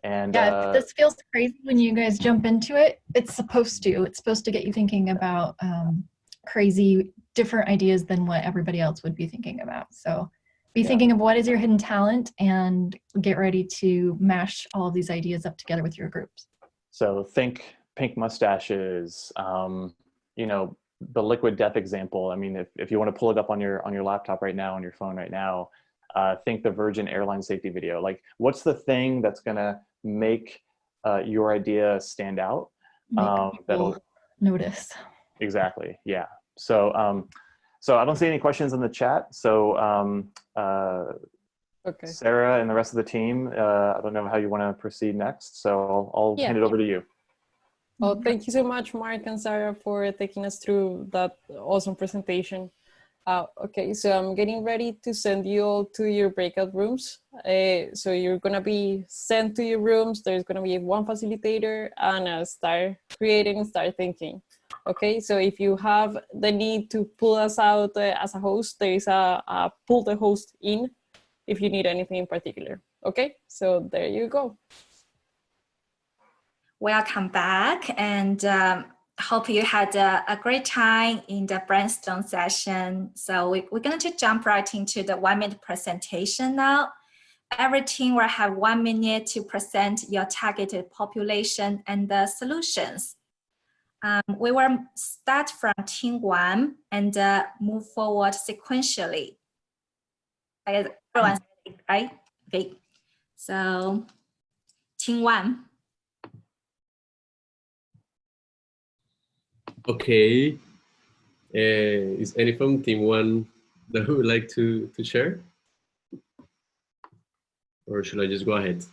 S5: if this feels crazy when you guys jump into it, it's supposed to get you thinking about crazy different ideas than what everybody else would be thinking about. So be thinking of what is your hidden talent and get ready to mash all of these ideas up together with your groups.
S7: So think pink mustaches, the liquid death example. I mean, if you want to pull it up on your laptop right now, on your phone right now, think the Virgin Airlines safety video. Like, what's the thing that's gonna make your idea stand out? That'll
S5: notice.
S7: Exactly. Yeah. So so I don't see any questions in the chat. So
S2: Okay.
S7: Sarah and the rest of the team, I don't know how you want to proceed next. So I'll hand it over to you.
S2: Well, thank you so much, Mark and Sarah, for taking us through that awesome presentation. Okay, so I'm getting ready to send you all to your breakout rooms. So you're gonna be sent to your rooms. There's gonna be one facilitator and start creating, start thinking. Okay, so if you have the need to pull us out as a host, there is a pull the host in if you need anything in particular. Okay, so there you go.
S3: Welcome back, and hope you had a great time in the brainstorm session. So we're going to jump right into the 1-minute presentation now. Every team will have 1 minute to present your targeted population and the solutions. We will start from team 1 and move forward sequentially. Everyone, right? Okay. So team 1.
S8: Okay. Is any from team 1 that would like to share? Or should I just go ahead?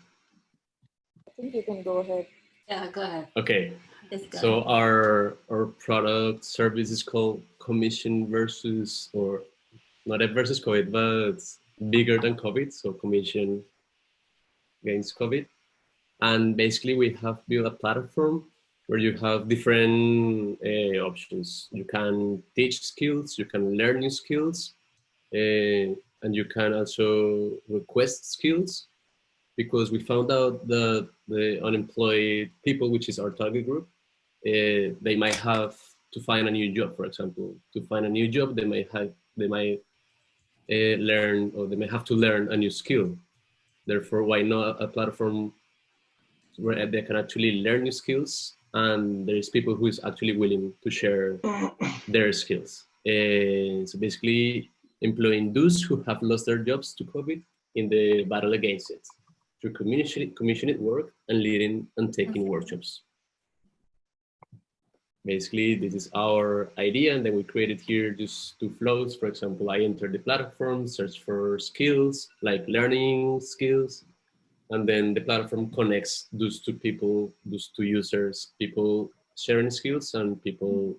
S2: I think you can go ahead.
S9: Yeah, go ahead.
S8: Okay. So our product service is called Commission versus, or not versus COVID, but it's bigger than COVID. So Commission against COVID. And basically we have built a platform where you have different options. You can teach skills, you can learn new skills, and you can also request skills, because we found out that the unemployed people, which is our target group, they might have to find a new job, for example. To find a new job, they might learn, or they may have to learn a new skill. Therefore, why not a platform where they can actually learn new skills and there's people who is actually willing to share their skills. So basically employing those who have lost their jobs to COVID in the battle against it through commissioned work and leading and taking workshops. Basically, this is our idea, and then we created here just two flows. For example, I enter the platform, search for skills, like learning skills, and then the platform connects those two people, those two users, people sharing skills and people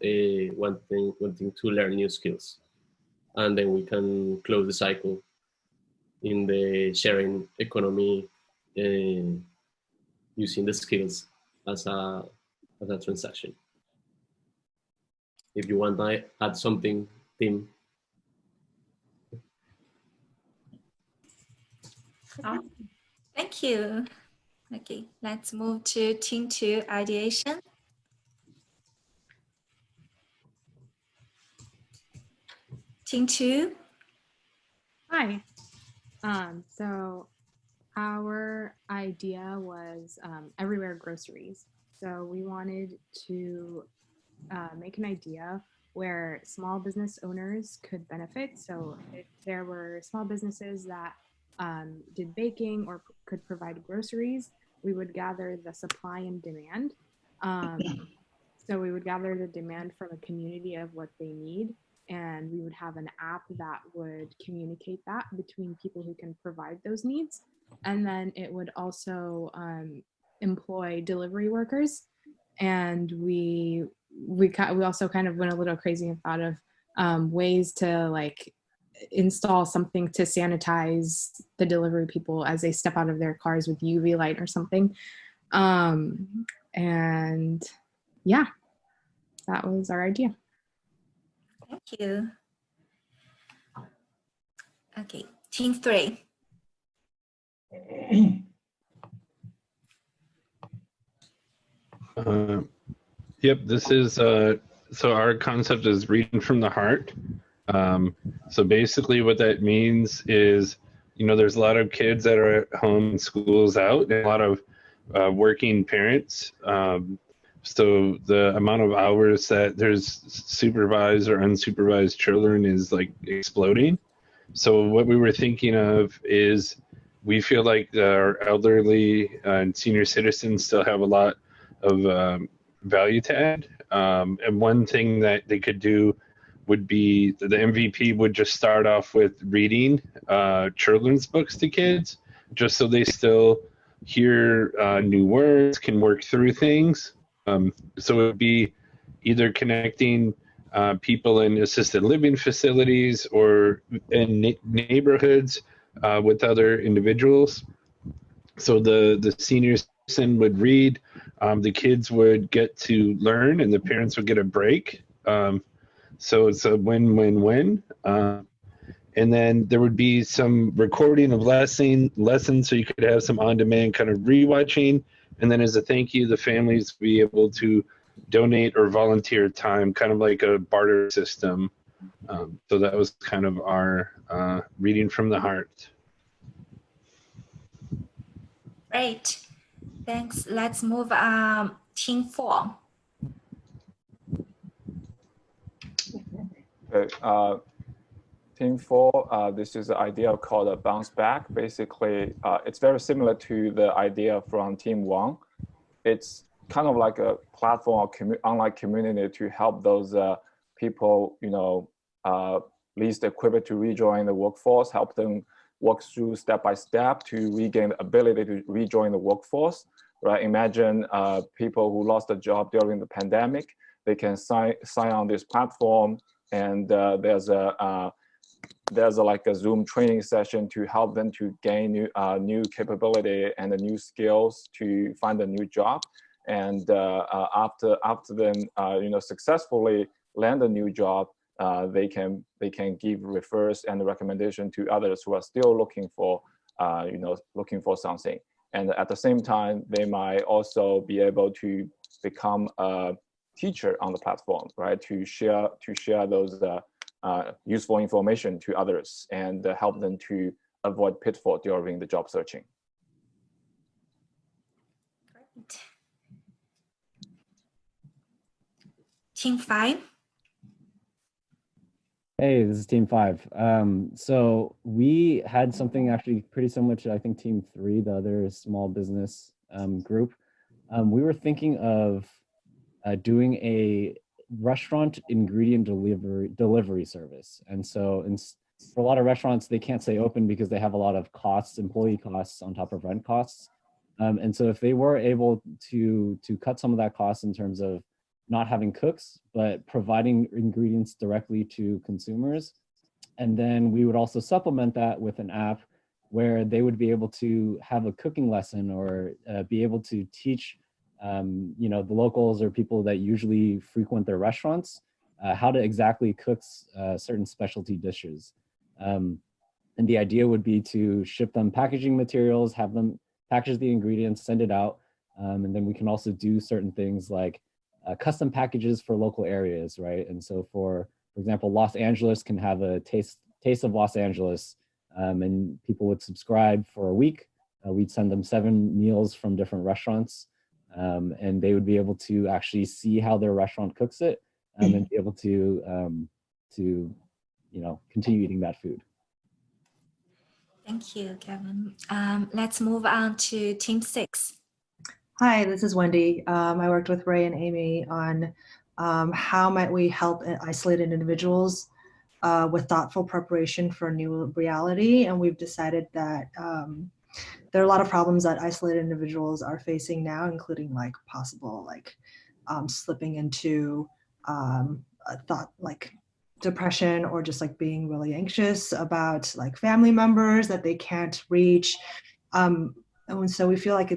S8: wanting to learn new skills. And then we can close the cycle in the sharing economy using the skills as a transaction. If you want to add something, Tim.
S3: Thank you. Okay, let's move to Team 2 ideation. Team 2.
S9: Hi. So our idea was everywhere groceries. So we wanted to make an idea where small business owners could benefit. So if there were small businesses that did baking or could provide groceries, we would gather the supply and demand. So we would gather the demand from a community of what they need, and we would have an app that would communicate that between people who can provide those needs. And then it would also employ delivery workers. And we also kind of went a little crazy and thought of ways to like install something to sanitize the delivery people as they step out of their cars with UV light or something. And yeah, that was our idea.
S3: Thank you. Okay, Team 3.
S10: Yep, this is, so our concept is reading from the heart. So basically what that means is, you know, there's a lot of kids that are at home, school's out, and a lot of working parents. So the amount of hours that there's supervised or unsupervised children is like exploding. So what we were thinking of is we feel like our elderly and senior citizens still have a lot of value to add. And one thing that they could do would be the MVP would just start off with reading children's books to kids, just so they still hear new words, can work through things. So it would be either connecting people in assisted living facilities or in neighborhoods with other individuals. So the senior citizen would read, the kids would get to learn, and the parents would get a break. So it's a win-win-win. And then there would be some recording of lessons, so you could have some on-demand kind of rewatching. And then as a thank you, the families would be able to donate or volunteer time, kind of like a barter system. So that was kind of our reading from the heart.
S3: Great, thanks. Let's move Team 4.
S11: Okay, Team 4, this is an idea called a bounce back. Basically, it's very similar to the idea from Team 1. It's kind of like a platform or online community to help those people, you know, least equipped to rejoin the workforce, help them walk through step by step to regain the ability to rejoin the workforce, right? Imagine people who lost a job during the pandemic, they can sign on this platform, and there's like a Zoom training session to help them to gain new capability and new skills to find a new job. And after them, you know, successfully land a new job, they can give refers and recommendation to others who are still looking for, you know, looking for something. And at the same time, they might also be able to become a teacher on the platform, right? To share those useful information to others and help them to avoid pitfall during the job searching.
S3: Great. Team 5.
S12: Hey, this is Team 5. So we had something actually pretty similar to, I think, Team 3, the other small business group. We were thinking of doing a restaurant ingredient delivery service. And so for a lot of restaurants, they can't stay open because they have a lot of costs, employee costs on top of rent costs. And so if they were able to cut some of that cost in terms of not having cooks, but providing ingredients directly to consumers. And then we would also supplement that with an app where they would be able to have a cooking lesson or be able to teach you know, the locals or people that usually frequent their restaurants how to exactly cook certain specialty dishes. And the idea would be to ship them packaging materials, have them package the ingredients, send it out. And then we can also do certain things like custom packages for local areas, right? And so for example, Los Angeles can have a taste of Los Angeles, and people would subscribe for a week. We'd send them 7 meals from different restaurants, and they would be able to actually see how their restaurant cooks it, and be able to you know, continue eating that food.
S3: Thank you, Kevin. Let's move on to Team 6.
S13: Hi, this is Wendy. I worked with Ray and Amy on how might we help isolated individuals with thoughtful preparation for a new reality. And we've decided that there are a lot of problems that isolated individuals are facing now, including like possible like slipping into a thought like depression, or just like being really anxious about like family members that they can't reach. And so we feel like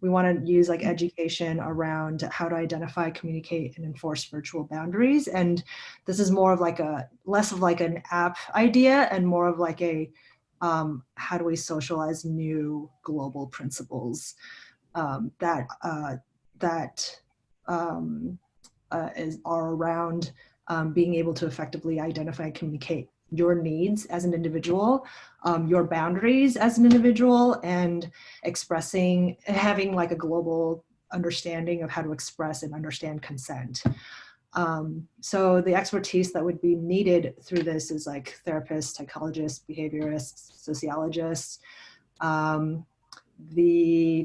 S13: we want to use like education around how to identify, communicate, and enforce virtual boundaries. And this is more of like less of like an app idea and more of like a how do we socialize new global principles that are around being able to effectively identify and communicate your needs as an individual, your boundaries as an individual, and having like a global understanding of how to express and understand consent. So the expertise that would be needed through this is like therapists, psychologists, behaviorists, sociologists. The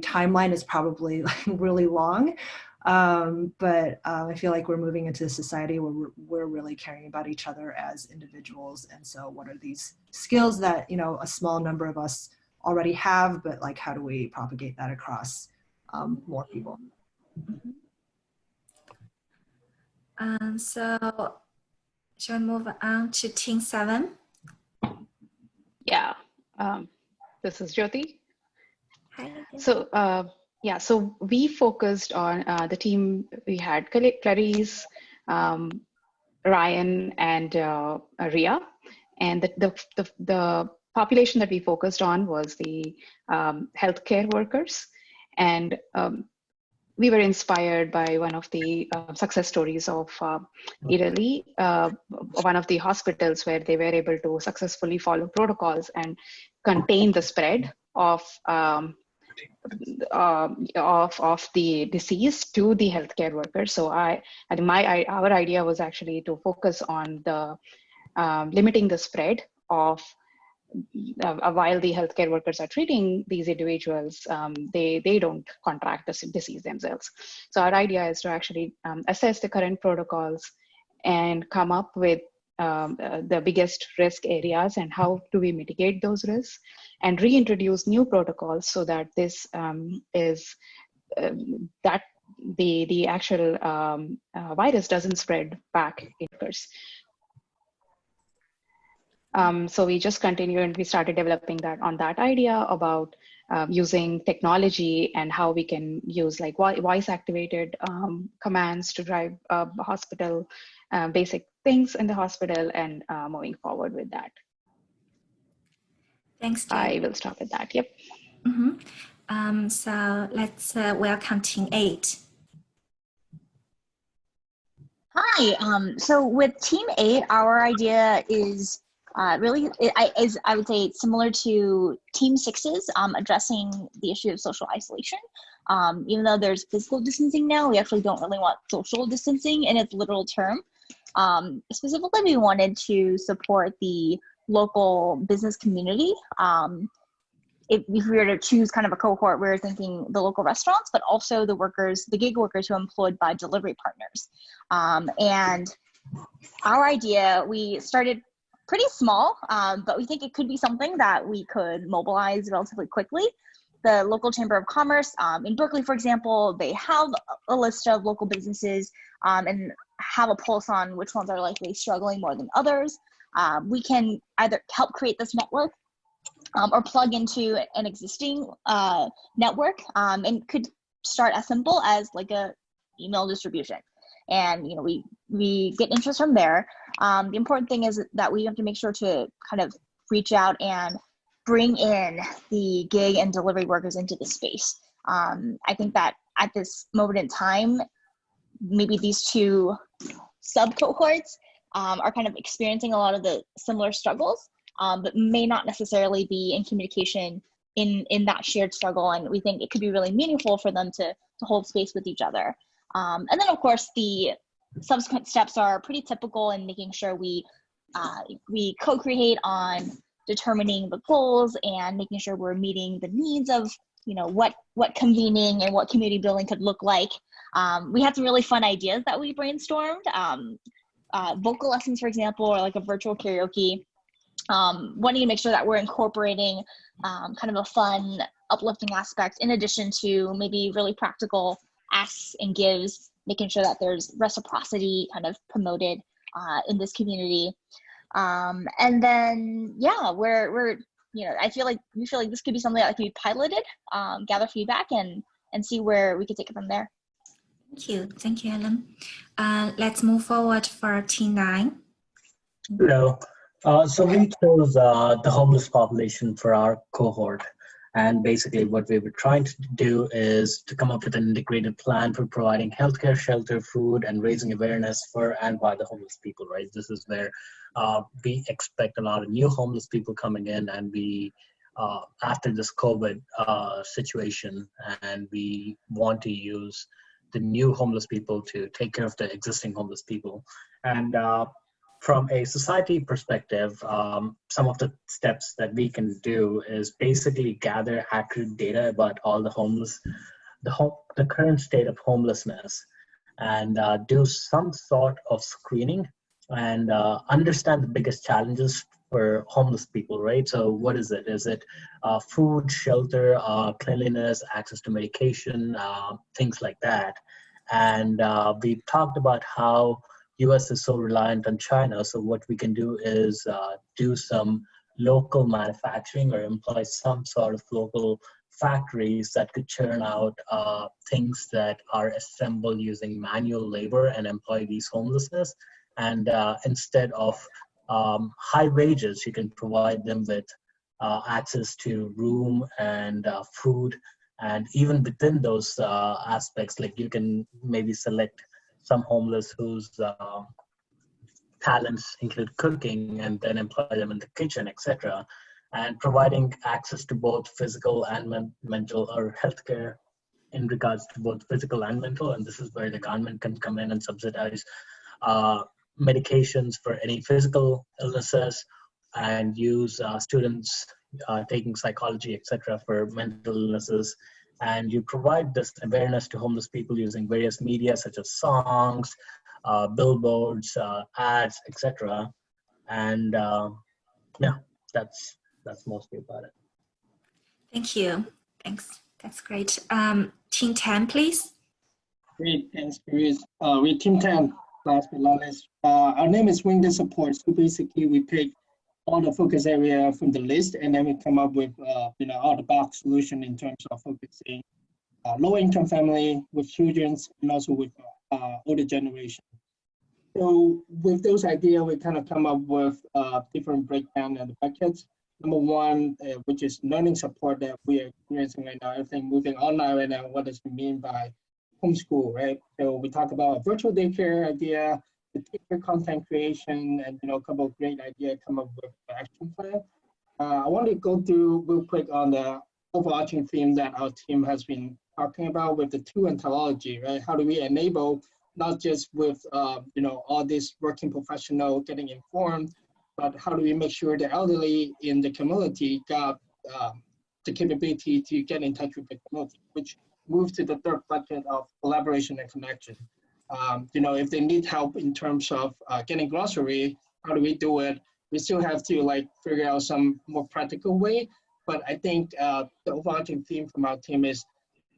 S13: timeline is probably like really long, but I feel like we're moving into a society where we're really caring about each other as individuals. And so what are these skills that, you know, a small number of us already have, but like how do we propagate that across more people?
S3: So shall we move on to Team 7?
S14: Yeah, this is Jyoti.
S3: Hi.
S14: So yeah, so we focused on the team. We had Clarice, Ryan, and Ria, and the population that we focused on was the healthcare workers, and we were inspired by one of the success stories of Italy, one of the hospitals where they were able to successfully follow protocols and contain the spread of the disease to the healthcare workers. So our idea was actually to focus on the limiting the spread of while the healthcare workers are treating these individuals, they don't contract the disease themselves. So our idea is to actually assess the current protocols and come up with the biggest risk areas and how do we mitigate those risks, and reintroduce new protocols so that this is that the actual virus doesn't spread back in workers. So we just continued and we started developing that idea about using technology and how we can use like voice activated commands to drive hospital basic things in the hospital, and moving forward with that.
S3: Thanks, Jay.
S14: I will stop at that. Yep.
S3: Mm-hmm. So let's welcome Team 8.
S15: Hi. So with Team 8, our idea is really, I would say, similar to Team 6's, addressing the issue of social isolation. Even though there's physical distancing now, we actually don't really want social distancing in its literal term. Specifically, we wanted to support the local business community. If we were to choose kind of a cohort, we were thinking the local restaurants, but also the workers, the gig workers who are employed by delivery partners. And our idea, we started pretty small, but we think it could be something that we could mobilize relatively quickly. The local Chamber of Commerce in Berkeley, for example, they have a list of local businesses and have a pulse on which ones are likely struggling more than others. We can either help create this network or plug into an existing network, and could start as simple as like a email distribution. And we get interest from there. The important thing is that we have to make sure to kind of reach out and bring in the gig and delivery workers into the space. I think that at this moment in time, maybe these two sub-cohorts are kind of experiencing a lot of the similar struggles, but may not necessarily be in communication in that shared struggle. And we think it could be really meaningful for them to hold space with each other. And then of course, the subsequent steps are pretty typical in making sure we co-create on determining the goals and making sure we're meeting the needs of what convening and what community building could look like. We had some really fun ideas that we brainstormed. Vocal lessons, for example, or like a virtual karaoke. Wanting to make sure that we're incorporating kind of a fun, uplifting aspect in addition to maybe really practical asks and gives, making sure that there's reciprocity kind of promoted in this community. And then, yeah, we're I feel like we feel like this could be something that could be piloted, gather feedback, and see where we could take it from there.
S3: Thank you, Ellen. Let's move forward for Team 9.
S16: Hello. So we chose the homeless population for our cohort. And basically what we were trying to do is to come up with an integrated plan for providing healthcare, shelter, food, and raising awareness for and by the homeless people, right? This is where we expect a lot of new homeless people coming in, and we, after this COVID situation, and we want to use the new homeless people to take care of the existing homeless people. And from a society perspective, some of the steps that we can do is basically gather accurate data about all the homeless, the current state of homelessness, and do some sort of screening and understand the biggest challenges for homeless people, right? So what is it? Is it food, shelter, cleanliness, access to medication, things like that? And we talked about how US is so reliant on China. So what we can do is do some local manufacturing or employ some sort of local factories that could churn out things that are assembled using manual labor and employ these homelessness. And instead of high wages, you can provide them with access to room and food. And even within those aspects, like you can maybe select some homeless whose talents include cooking and then employ them in the kitchen, etc. And providing access to both physical and mental or healthcare in regards to both physical and mental. And this is where the government can come in and subsidize medications for any physical illnesses, and use students taking psychology, etc. for mental illnesses. And you provide this awareness to homeless people using various media such as songs, billboards, ads, etc. And yeah, that's mostly about it.
S3: Thank you. Thanks. That's great. Team 10, please.
S17: Great, thanks, Chris. We're Team 10, last but not least. Our name is Wing the Support. So basically, we pick all the focus area from the list, and then we come up with out-of-the-box solution in terms of focusing low-income family with children and also with older generation. So with those ideas, we kind of come up with different breakdown and the buckets. Number one, which is learning support that we are experiencing right now, everything moving online right now. What does it mean by homeschool, right? So we talk about a virtual daycare idea, the teacher content creation, and a couple of great ideas come up with the action plan. I want to go through real quick on the overarching theme that our team has been talking about with the two ontology, right? How do we enable not just with all this working professional getting informed, but how do we make sure the elderly in the community got the capability to get in touch with the community, which moves to the third bucket of collaboration and connection. If they need help in terms of getting grocery, how do we do it? We still have to figure out some more practical way. But I think the overarching theme from our team is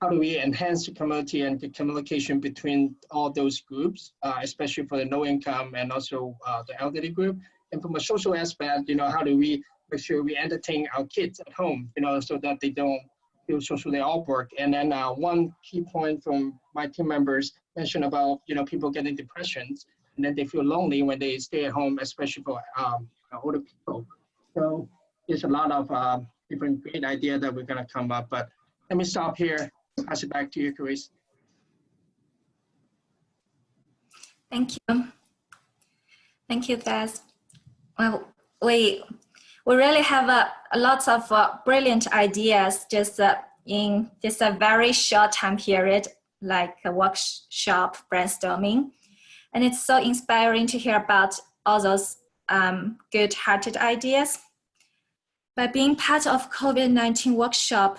S17: how do we enhance the community and the communication between all those groups, especially for the low income and also the elderly group. And from a social aspect, how do we make sure we entertain our kids at home, so that they don't feel socially awkward. And then one key point from my team members mentioned about, people getting depressions, and then they feel lonely when they stay at home, especially for older people. So there's a lot of different great ideas that we're gonna come up, but let me stop here. Pass it back to you, Chris.
S3: Thank you. Thank you, Thaz. Well, we really have a lot of brilliant ideas just in just a very short time period, like a workshop brainstorming. And it's so inspiring to hear about all those good-hearted ideas. By being part of COVID-19 workshop,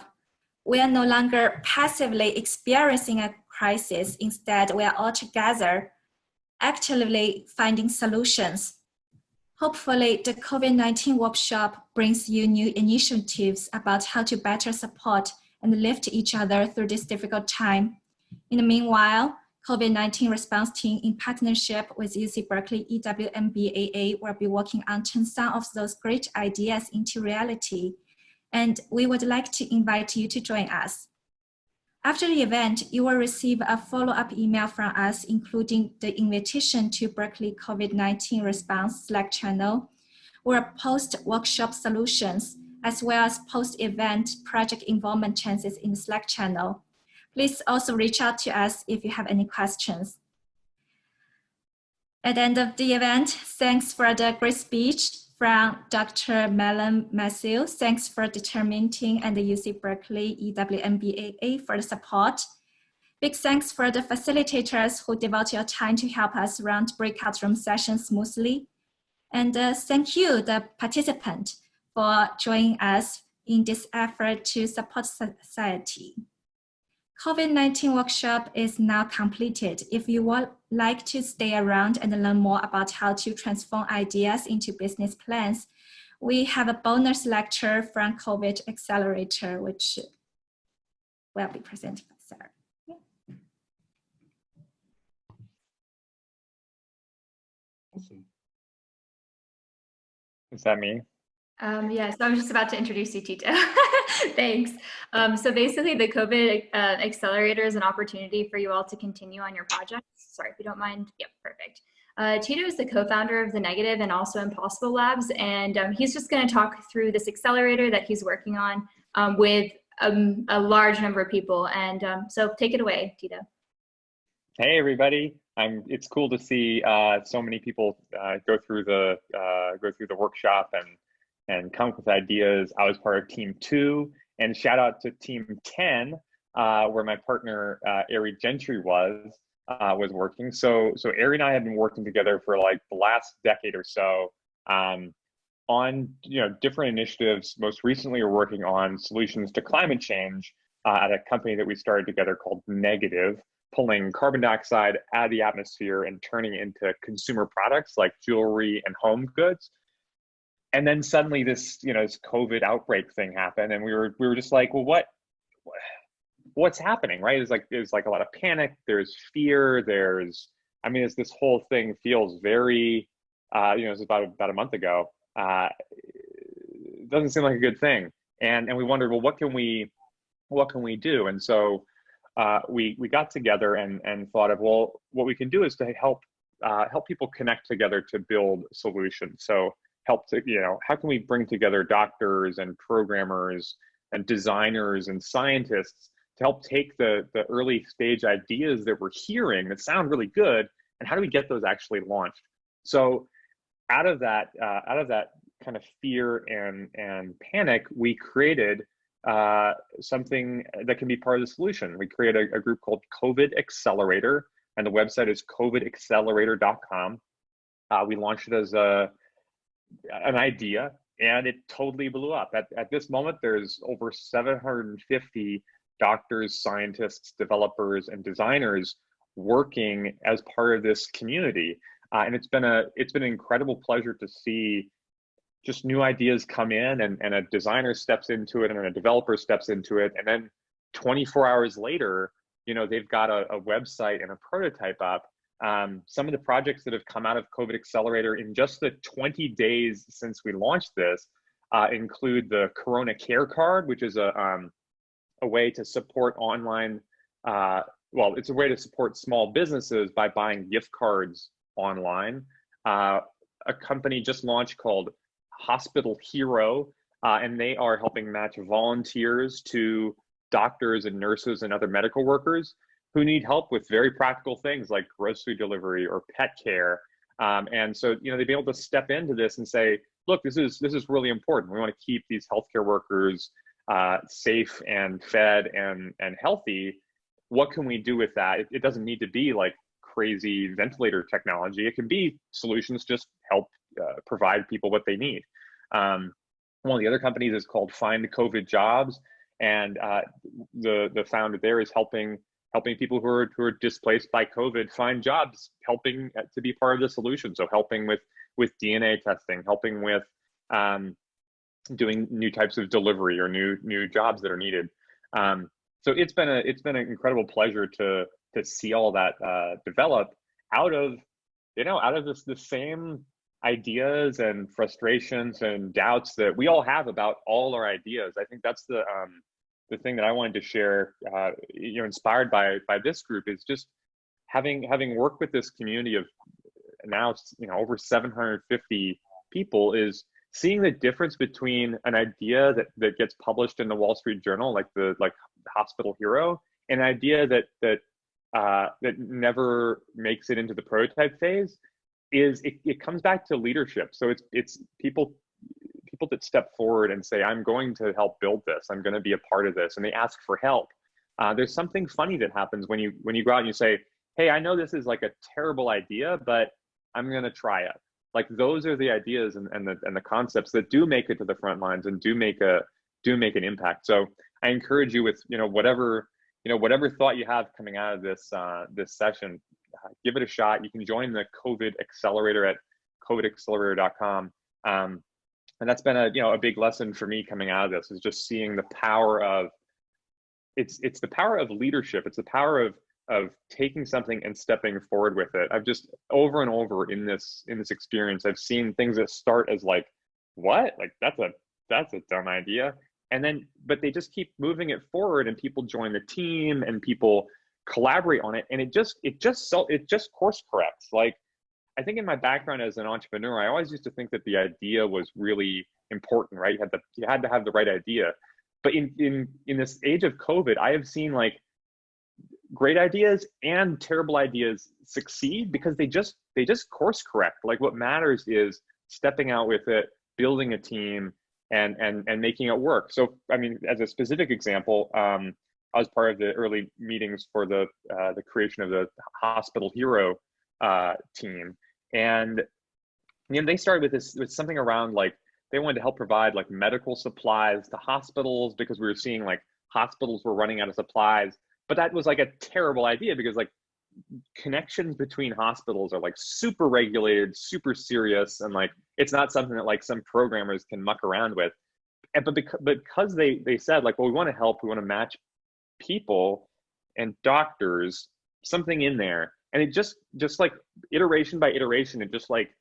S3: we are no longer passively experiencing a crisis. Instead, we are all together, actively finding solutions. Hopefully, the COVID-19 workshop brings you new initiatives about how to better support and lift each other through this difficult time. In the meanwhile, COVID-19 response team in partnership with UC Berkeley EWMBAA will be working on turning some of those great ideas into reality. And we would like to invite you to join us. After the event, you will receive a follow-up email from us, including the invitation to Berkeley COVID-19 response Slack channel, or post-workshop solutions, as well as post-event project involvement chances in the Slack channel. Please also reach out to us if you have any questions. At the end of the event, thanks for the great speech from Dr. Melon Matthew. Thanks for the determined meeting and the UC Berkeley EWMBAA for the support. Big thanks for the facilitators who devote your time to help us run breakout room sessions smoothly. And thank you, the participant, for joining us in this effort to support society. COVID-19 workshop is now completed. If you would like to stay around and learn more about how to transform ideas into business plans, we have a bonus lecture from COVID Accelerator, which will be presented by Sarah. Yeah.
S18: Awesome. Is that me?
S1: Yeah, so I was just about to introduce you, Tito. Thanks. So basically the COVID Accelerator is an opportunity for you all to continue on your projects. Sorry, if you don't mind. Yep, perfect. Tito is the co-founder of the Negative and also Impossible Labs, and he's just going to talk through this accelerator that he's working on with a large number of people. And so take it away, Tito.
S18: Hey, everybody. It's cool to see so many people go through the workshop and come up with ideas. I was part of team 2, and shout out to team 10, where my partner Ari Gentry was working. So Ari and I have been working together for like the last decade or so on different initiatives. Most recently, we're working on solutions to climate change at a company that we started together called Negative, pulling carbon dioxide out of the atmosphere and turning it into consumer products like jewelry and home goods. And then suddenly this COVID outbreak thing happened, and we were just like, well, what's happening, right? There's like a lot of panic, there's fear, this whole thing feels very, it's about a month ago. It doesn't seem like a good thing, and we wondered, well, what can we do? And so we got together and thought of, well, what we can do is to help people connect together to build solutions. So how can we bring together doctors and programmers and designers and scientists to help take the early stage ideas that we're hearing that sound really good, and how do we get those actually launched? So out of that kind of fear and panic, we created something that can be part of the solution. We created a group called COVID Accelerator, and the website is covidaccelerator.com. We launched it as an idea, and it totally blew up. At this moment, there's over 750 doctors, scientists, developers, and designers working as part of this community. And it's been an incredible pleasure to see just new ideas come in, and a designer steps into it, and a developer steps into it, and then 24 hours later, they've got a website and a prototype up. Some of the projects that have come out of COVID Accelerator in just the 20 days since we launched this include the Corona Care Card, which is a way to support online, it's a way to support small businesses by buying gift cards online. A company just launched called Hospital Hero, and they are helping match volunteers to doctors and nurses and other medical workers who need help with very practical things like grocery delivery or pet care. And so, they'd be able to step into this and say, look, this is really important. We want to keep these healthcare workers safe and fed and healthy. What can we do with that? It doesn't need to be like crazy ventilator technology. It can be solutions just help provide people what they need. One of the other companies is called Find COVID Jobs, and the founder there is helping people who are displaced by COVID find jobs, helping to be part of the solution. So helping with DNA testing, helping with doing new types of delivery or new jobs that are needed. So it's been an incredible pleasure to see all that develop out of the same ideas and frustrations and doubts that we all have about all our ideas. I think that's the thing that I wanted to share, inspired by this group, is just having worked with this community of now, over 750 people, is seeing the difference between an idea that gets published in the Wall Street Journal, like Hospital Hero, and an idea that never makes it into the prototype phase. It comes back to leadership. So it's people that step forward and say, I'm going to help build this. I'm going to be a part of this. And they ask for help. There's something funny that happens when you go out and you say, hey, I know this is like a terrible idea, but I'm going to try it. Like, those are the ideas and the concepts that do make it to the front lines and do make an impact. So I encourage you with, whatever thought you have coming out of this session, give it a shot. You can join the COVID Accelerator at covidaccelerator.com. And that's been a big lesson for me coming out of this, is just seeing the power of, it's the power of leadership. It's the power of taking something and stepping forward with it. I've just over and over in this experience, I've seen things that start as like, what? Like, that's a dumb idea. But they just keep moving it forward, and people join the team and people collaborate on it. And it just course corrects. Like, I think in my background as an entrepreneur, I always used to think that the idea was really important, right? You had to have the right idea. But in this age of COVID, I have seen like great ideas and terrible ideas succeed because they just course correct. Like, what matters is stepping out with it, building a team, and making it work. So, I mean, as a specific example, I was part of the early meetings for the creation of the Hospital Hero team, and they started with something around like they wanted to help provide like medical supplies to hospitals because we were seeing like hospitals were running out of supplies. But that was like a terrible idea because like connections between hospitals are like super regulated, super serious, and like it's not something that like some programmers can muck around with. But because they said like, well, we want to help, we want to match people and doctors, something in there, and it just like iteration by iteration, it just like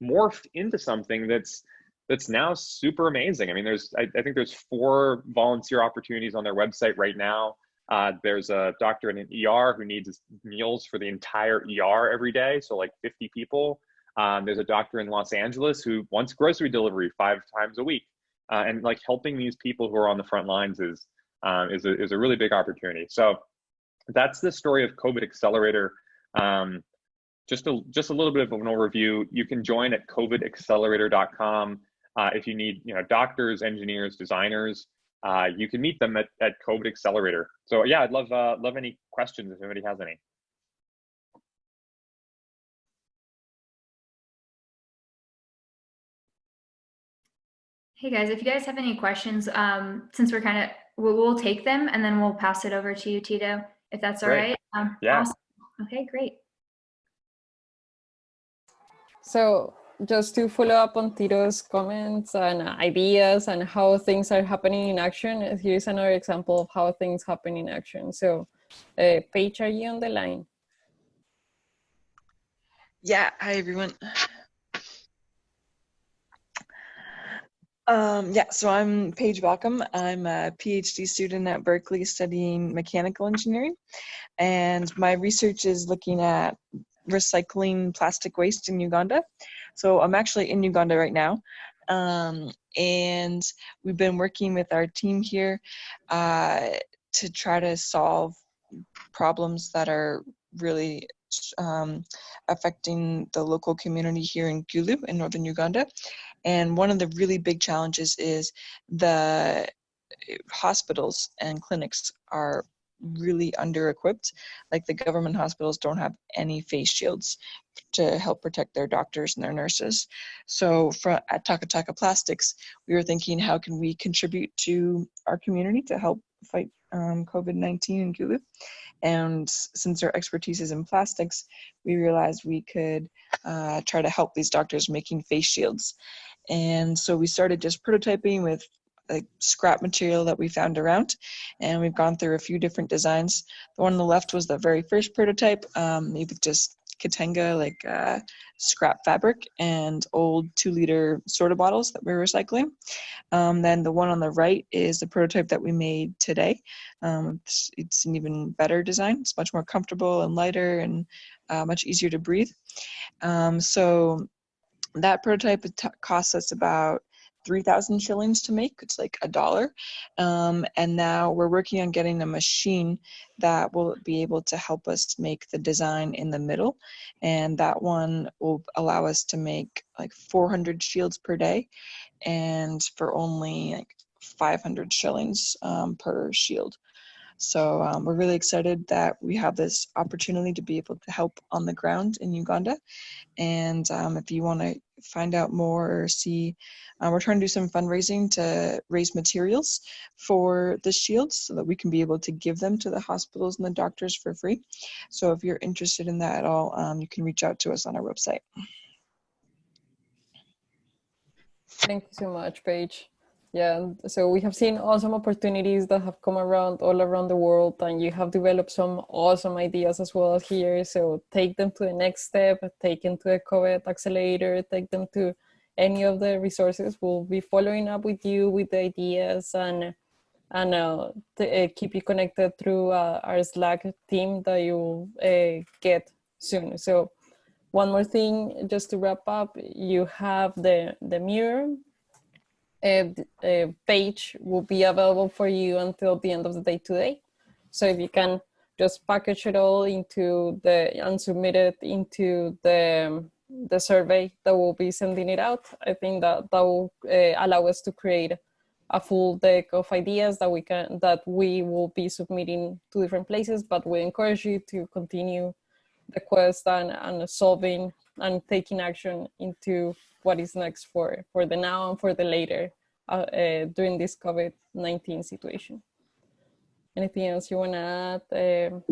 S18: morphed into something that's now super amazing. I mean, I think there's 4 volunteer opportunities on their website right now. There's a doctor in an ER who needs meals for the entire ER every day, so like 50 people. There's a doctor in Los Angeles who wants grocery delivery 5 times a week, and like helping these people who are on the front lines is a really big opportunity. So that's the story of COVID Accelerator. Just a little bit of an overview. You can join at covidaccelerator.com if you need doctors, engineers, designers. you can meet them at COVID Accelerator. So yeah, I'd love any questions if anybody has any.
S1: Hey guys, if you guys have any questions, since we'll take them and then we'll pass it over to you, Tito, if that's all right.
S18: Yeah.
S1: Awesome. Okay, great.
S2: So just to follow up on Tito's comments and ideas and how things are happening in action, here's another example of how things happen in action. So Paige, are you on the line?
S19: Yeah, hi everyone. Yeah, so I'm Paige Balcom. I'm a PhD student at Berkeley studying mechanical engineering, and my research is looking at recycling plastic waste in Uganda. So I'm actually in Uganda right now, and we've been working with our team here to try to solve problems that are really affecting the local community here in Gulu in northern Uganda. And one of the really big challenges is the hospitals and clinics are really under-equipped. Like the government hospitals don't have any face shields to help protect their doctors and their nurses. So at Taka Taka Plastics, we were thinking, how can we contribute to our community to help fight COVID-19 in Gulu? And since our expertise is in plastics, we realized we could try to help these doctors making face shields. And so we started just prototyping with like scrap material that we found around, and we've gone through a few different designs. The one on the left was the very first prototype, made with just Katenga, like scrap fabric and old 2-liter soda bottles that we're recycling. Then the one on the right is the prototype that we made today. It's an even better design. It's much more comfortable and lighter and much easier to breathe. So that prototype costs us about 3,000 shillings to make. It's like $1. And now we're working on getting a machine that will be able to help us make the design in the middle. And that one will allow us to make like 400 shields per day, and for only like 500 shillings per shield. So we're really excited that we have this opportunity to be able to help on the ground in Uganda. And if you want to find out more or see, we're trying to do some fundraising to raise materials for the shields so that we can be able to give them to the hospitals and the doctors for free. So if you're interested in that at all, you can reach out to us on our website.
S2: Thank you so much, Paige. Yeah, so we have seen awesome opportunities that have come around all around the world, and you have developed some awesome ideas as well here. So take them to the next step, take them to the COVID Accelerator, take them to any of the resources. We'll be following up with you with the ideas and keep you connected through our Slack team that you'll get soon. So one more thing, just to wrap up, you have the mirror. Page will be available for you until the end of the day today. So if you can just package it all into and submit it into the survey that will be sending it out, I think that will allow us to create a full deck of ideas that we will be submitting to different places. But we encourage you to continue the quest and solving and taking action into what is next for the now and for the later during this COVID-19 situation. Anything else you want to add,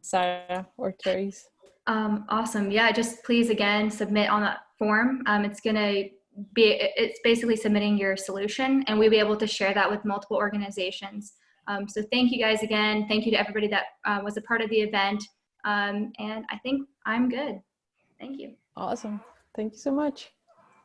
S2: Sarah or Clarice?
S1: Awesome. Yeah, just please again submit on that form. It's basically submitting your solution, and we'll be able to share that with multiple organizations. So thank you guys again. Thank you to everybody that was a part of the event. And I think I'm good. Thank you.
S2: Awesome. Thank you so much.